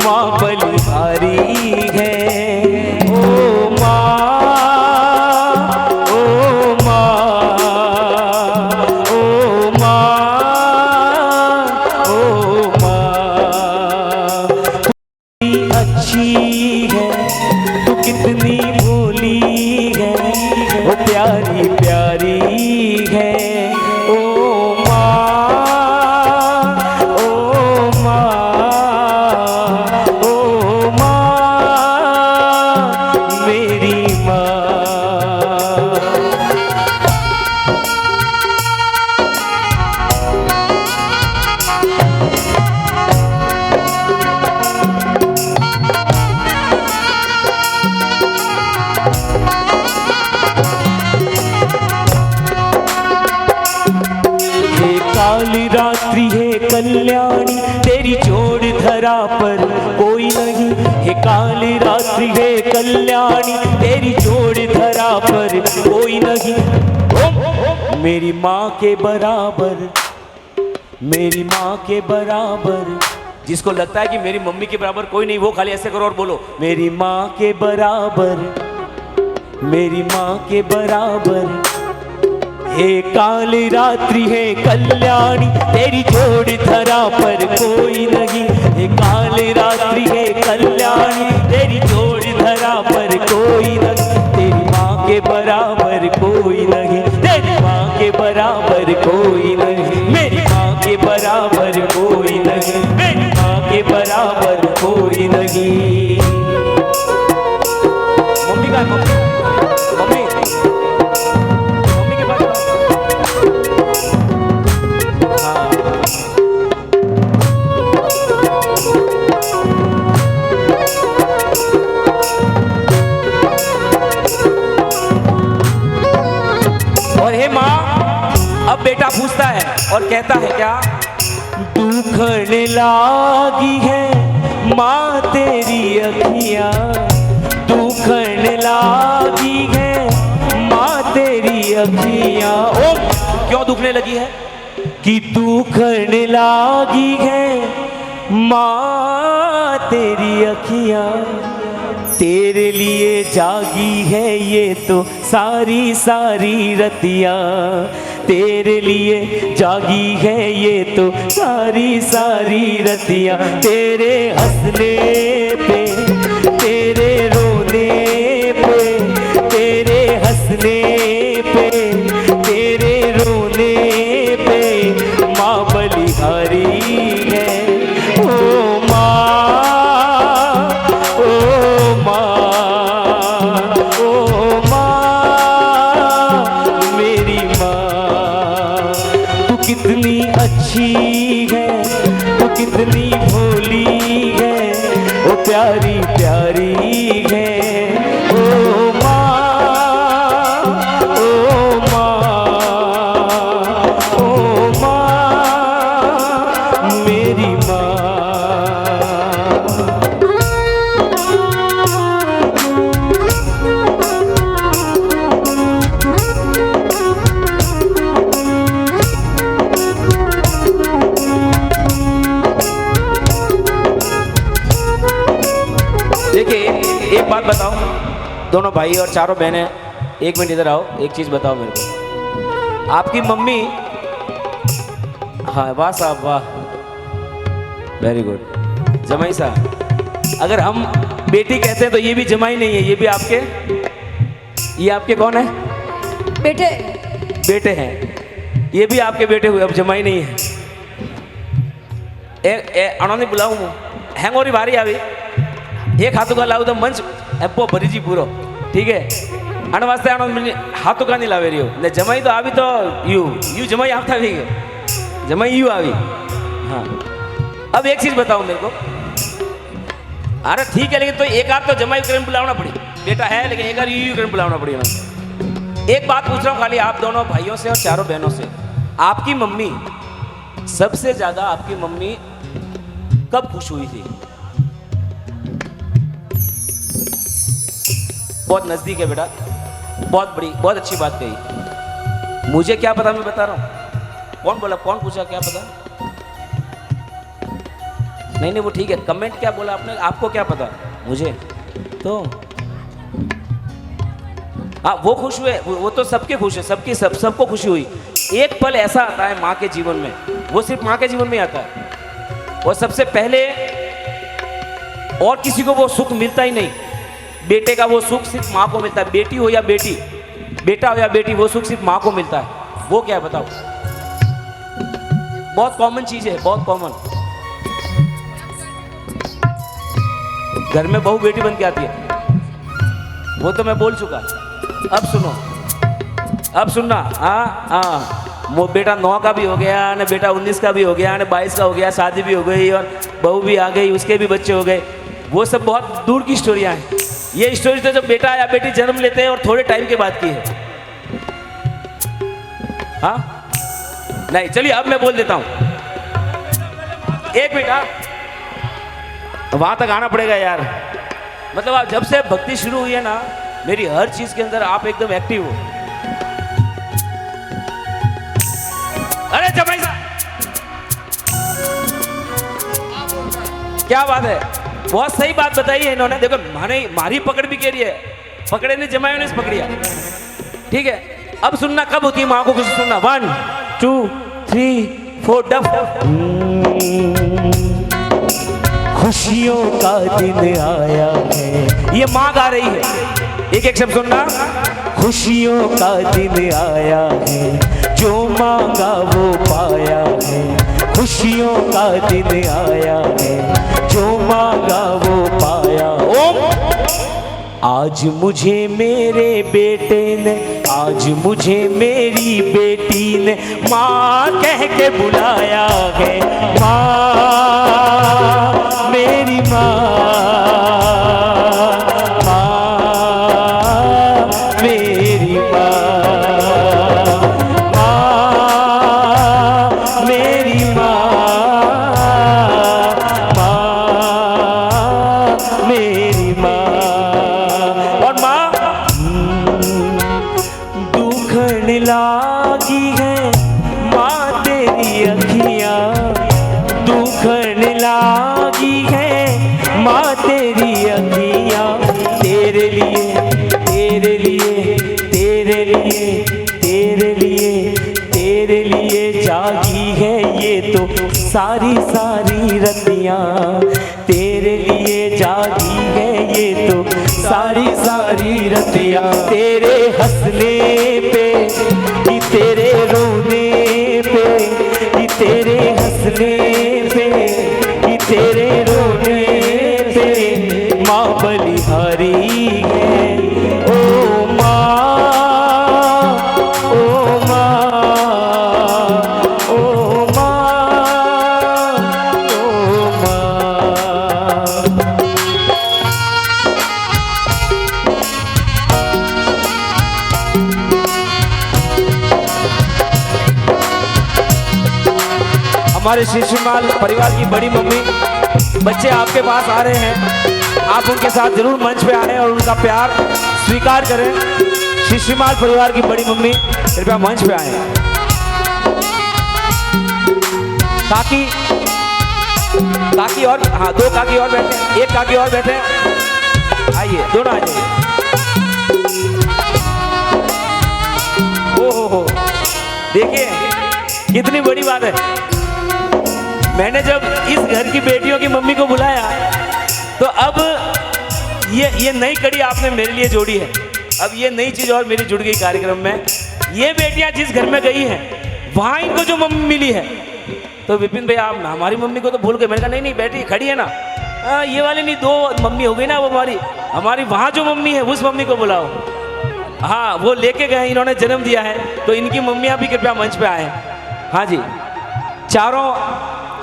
B: माँ बलिहारी है। ओ माँ, ओ माँ, ओ माँ, ओ माँ, तू अच्छी है, तू कितनी भोली है, वो प्यारी प्यारी है। ओ माँ, धरा पर कोई नहीं, हे काली रात्रि है कल्याणी, तेरी जोड़ धरा पर कोई नहीं। मेरी माँ के बराबर, मेरी माँ के बराबर। जिसको लगता है कि मेरी मम्मी के बराबर कोई नहीं, वो खाली ऐसे करो और बोलो मेरी माँ के बराबर, मेरी माँ के बराबर। हे काली रात्रि है कल्याणी, तेरी जोड़ धरा पर कोई नहीं, हे काली रात्रि है कल्याणी, तेरी जोड़ धरा पर कोई नहीं। तेरी माँ के बराबर कोई नहीं, तेरी माँ के बराबर कोई नहीं, मेरी माँ के बराबर कोई नहीं, मेरी माँ के बराबर कोई नहीं। मम्मी का मम्मी मम्मी मम्मी के पास हाँ। और हे माँ, अब बेटा पूछता है और कहता है क्या? दुखन लागी है माँ तेरी अखियाँ, दुखन लागी है माँ तेरी अखियाँ। ओ क्यों दुखने लगी है? कि दुखन लागी है माँ तेरी अखियाँ, तेरे लिए जागी है ये तो सारी सारी रतियाँ, तेरे लिए जागी है ये तो सारी सारी रतियाँ। तेरे हंसने पे, तेरे रोने पे, तेरे हंसने पे, तेरे रोने पे माँ बलिहारी है। ओ माँ, ओ माँ, ओ माँ, मेरी माँ। तू कितनी अच्छी है, तू कितनी भोली है, ओ प्यारी प्यारी है। ओ माँ, ओ माँ, ओ माँ, मेरी माँ। देखिए एक बात बताओ, दोनों भाई और चारों बहनें, एक मिनट इधर आओ। एक चीज बताओ मेरे को, आपकी मम्मी, हाँ वाह साहब वाह, वेरी गुड जमाई साहब। अगर हम बेटी कहते हैं तो ये भी जमाई नहीं है, ये भी आपके, ये आपके कौन है?
E: बेटे
B: बेटे हैं, ये भी आपके बेटे हुए, अब जमाई नहीं है। अणोने बुलाऊं हैंगोरी बारी आवी, एक हाथों का लाऊ तो मंच एप्पो भरी जी पूरो, ठीक है। अण वास्ते अणो हाथों का नहीं लावे रही हो, ने जमाई तो आवी तो यू जमाई आपता भी जमाई यू आवी। हाँ अब एक चीज बताओ मेरे को, अरे ठीक है लेकिन तो एक आध तो जमाई करके बुलाना पड़ी, बेटा है लेकिन एक आध यू करके बुलाना पड़ी। एक बात पूछ रहा हूँ खाली आप दोनों भाइयों से और चारों बहनों से, आपकी मम्मी सबसे ज्यादा, आपकी मम्मी कब खुश हुई थी? बहुत नजदीक है बेटा, बहुत बड़ी, बहुत अच्छी बात कही। मुझे क्या पता, मैं बता रहा हूं। कौन बोला, कौन पूछा, क्या पता? नहीं नहीं वो ठीक है, कमेंट क्या बोला आपने, आपको क्या पता? मुझे तो हाँ वो खुश हुए, वो तो सबके खुश है, सबकी सबको खुशी हुई। एक पल ऐसा आता है माँ के जीवन में, वो सिर्फ माँ के जीवन में आता है, और सबसे पहले और किसी को वो सुख मिलता ही नहीं। बेटे का वो सुख सिर्फ माँ को मिलता है, बेटी हो या बेटी, बेटा हो या बेटी, वो सुख सिर्फ माँ को मिलता है। वो क्या है बताओ? बहुत कॉमन चीज है, बहुत कॉमन। घर में बहू बेटी बन के आती है, वो तो मैं बोल चुका। अब सुनो, अब सुनना। हाँ वो बेटा 9 का भी हो गया ना, बेटा 19 का भी हो गया ना, 22 का हो गया, शादी भी हो गई और बहू भी आ गई, उसके भी बच्चे हो गए। वो सब बहुत दूर की स्टोरियां हैं। ये स्टोरी तो जब बेटा या बेटी जन्म लेते हैं और थोड़े टाइम के बाद की है। हाँ नहीं चलिए अब मैं बोल देता हूं, एक मिनट।
D: वहां तक आना पड़ेगा यार। मतलब आप जब से भक्ति शुरू हुई है ना, मेरी हर चीज के अंदर आप एकदम एक्टिव हो। अरे जमाई साहब, क्या बात है, बहुत सही बात बताई है इन्होंने। देखो मारी पकड़ भी कह रही है, पकड़े ने जमाई ने पकड़िया। ठीक है, अब सुनना कब होती है माँ को कुछ सुनना। 1 2 3 4 डफ।
B: खुशियों का दिन आया है,
D: ये माँ गा रही है, एक एक शब्द सुनना।
B: खुशियों का दिन आया है, जो मांगा वो पाया है। खुशियों का दिन आया है, जो मांगा वो पाया।
D: ओम।
B: आज मुझे मेरे बेटे ने, आज मुझे मेरी बेटी ने माँ कह के बुलाया है। माँ, मेरी माँ, माँ, मेरी माँ, माँ, मेरी माँ, माँ, मेरी माँ।
D: और माँ
B: दुखन लागी है माँ तेरी अखियाँ, दुखन लागी है माँ तेरी अखियाँ। तेरे लिए, तेरे लिए, तेरे लिए, तेरे लिए, तेरे लिए जागी है ये तो सारी सारी रतियाँ। तेरे लिए जागी है ये तो सारी सारी रतियाँ। तेरे हंसने पे कि तेरे रोने पे, कि तेरे हंसने पे कि तेरे रोने पे माँ बलिहारी है। ओ माँ, ओ माँ, ओ माँ, ओ माँ।
D: हमारे शिशुमाल परिवार की बड़ी मम्मी, बच्चे आपके पास आ रहे हैं, आप उनके साथ जरूर मंच पे आए और उनका प्यार स्वीकार करें। शिशुमाल परिवार की बड़ी मम्मी कृपया मंच पे आए, काकी और हाँ 2 काकी और बैठे, 1 काकी और बैठे। आइए दोनों आ जाइए। हो देखिए कितनी बड़ी बात है। मैंने जब इस घर की बेटियों की मम्मी को बुलाया तो अब ये नई कड़ी आपने मेरे लिए जोड़ी है। अब ये नई चीज और मेरी जुड़ गई कार्यक्रम में। ये बेटियां जिस घर में गई हैं वहां इनको जो मम्मी मिली है, तो विपिन भाई आप हमारी मम्मी को तो भूल गए। मैंने कहा नहीं बेटी खड़ी है ना, ये वाली नहीं, 2 मम्मी हो गई ना। वो हमारी वहाँ जो मम्मी है उस मम्मी को बुलाओ। हाँ वो लेके गए, इन्होंने जन्म दिया है, तो इनकी मम्मियाँ भी कृपया मंच पे आए। हाँ जी, चारों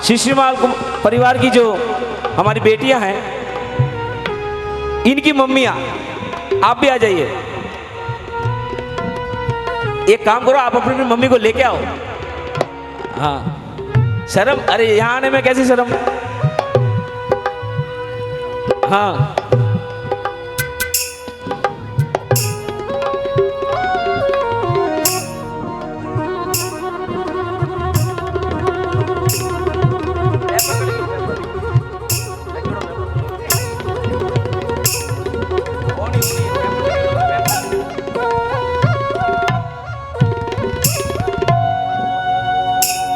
D: शिशुमाल परिवार की जो हमारी बेटियां हैं, इनकी मम्मियां आप भी आ जाइए। एक काम करो, आप अपनी मम्मी को लेके आओ। हाँ शर्म, अरे यहाँ आने में कैसी शर्म। हाँ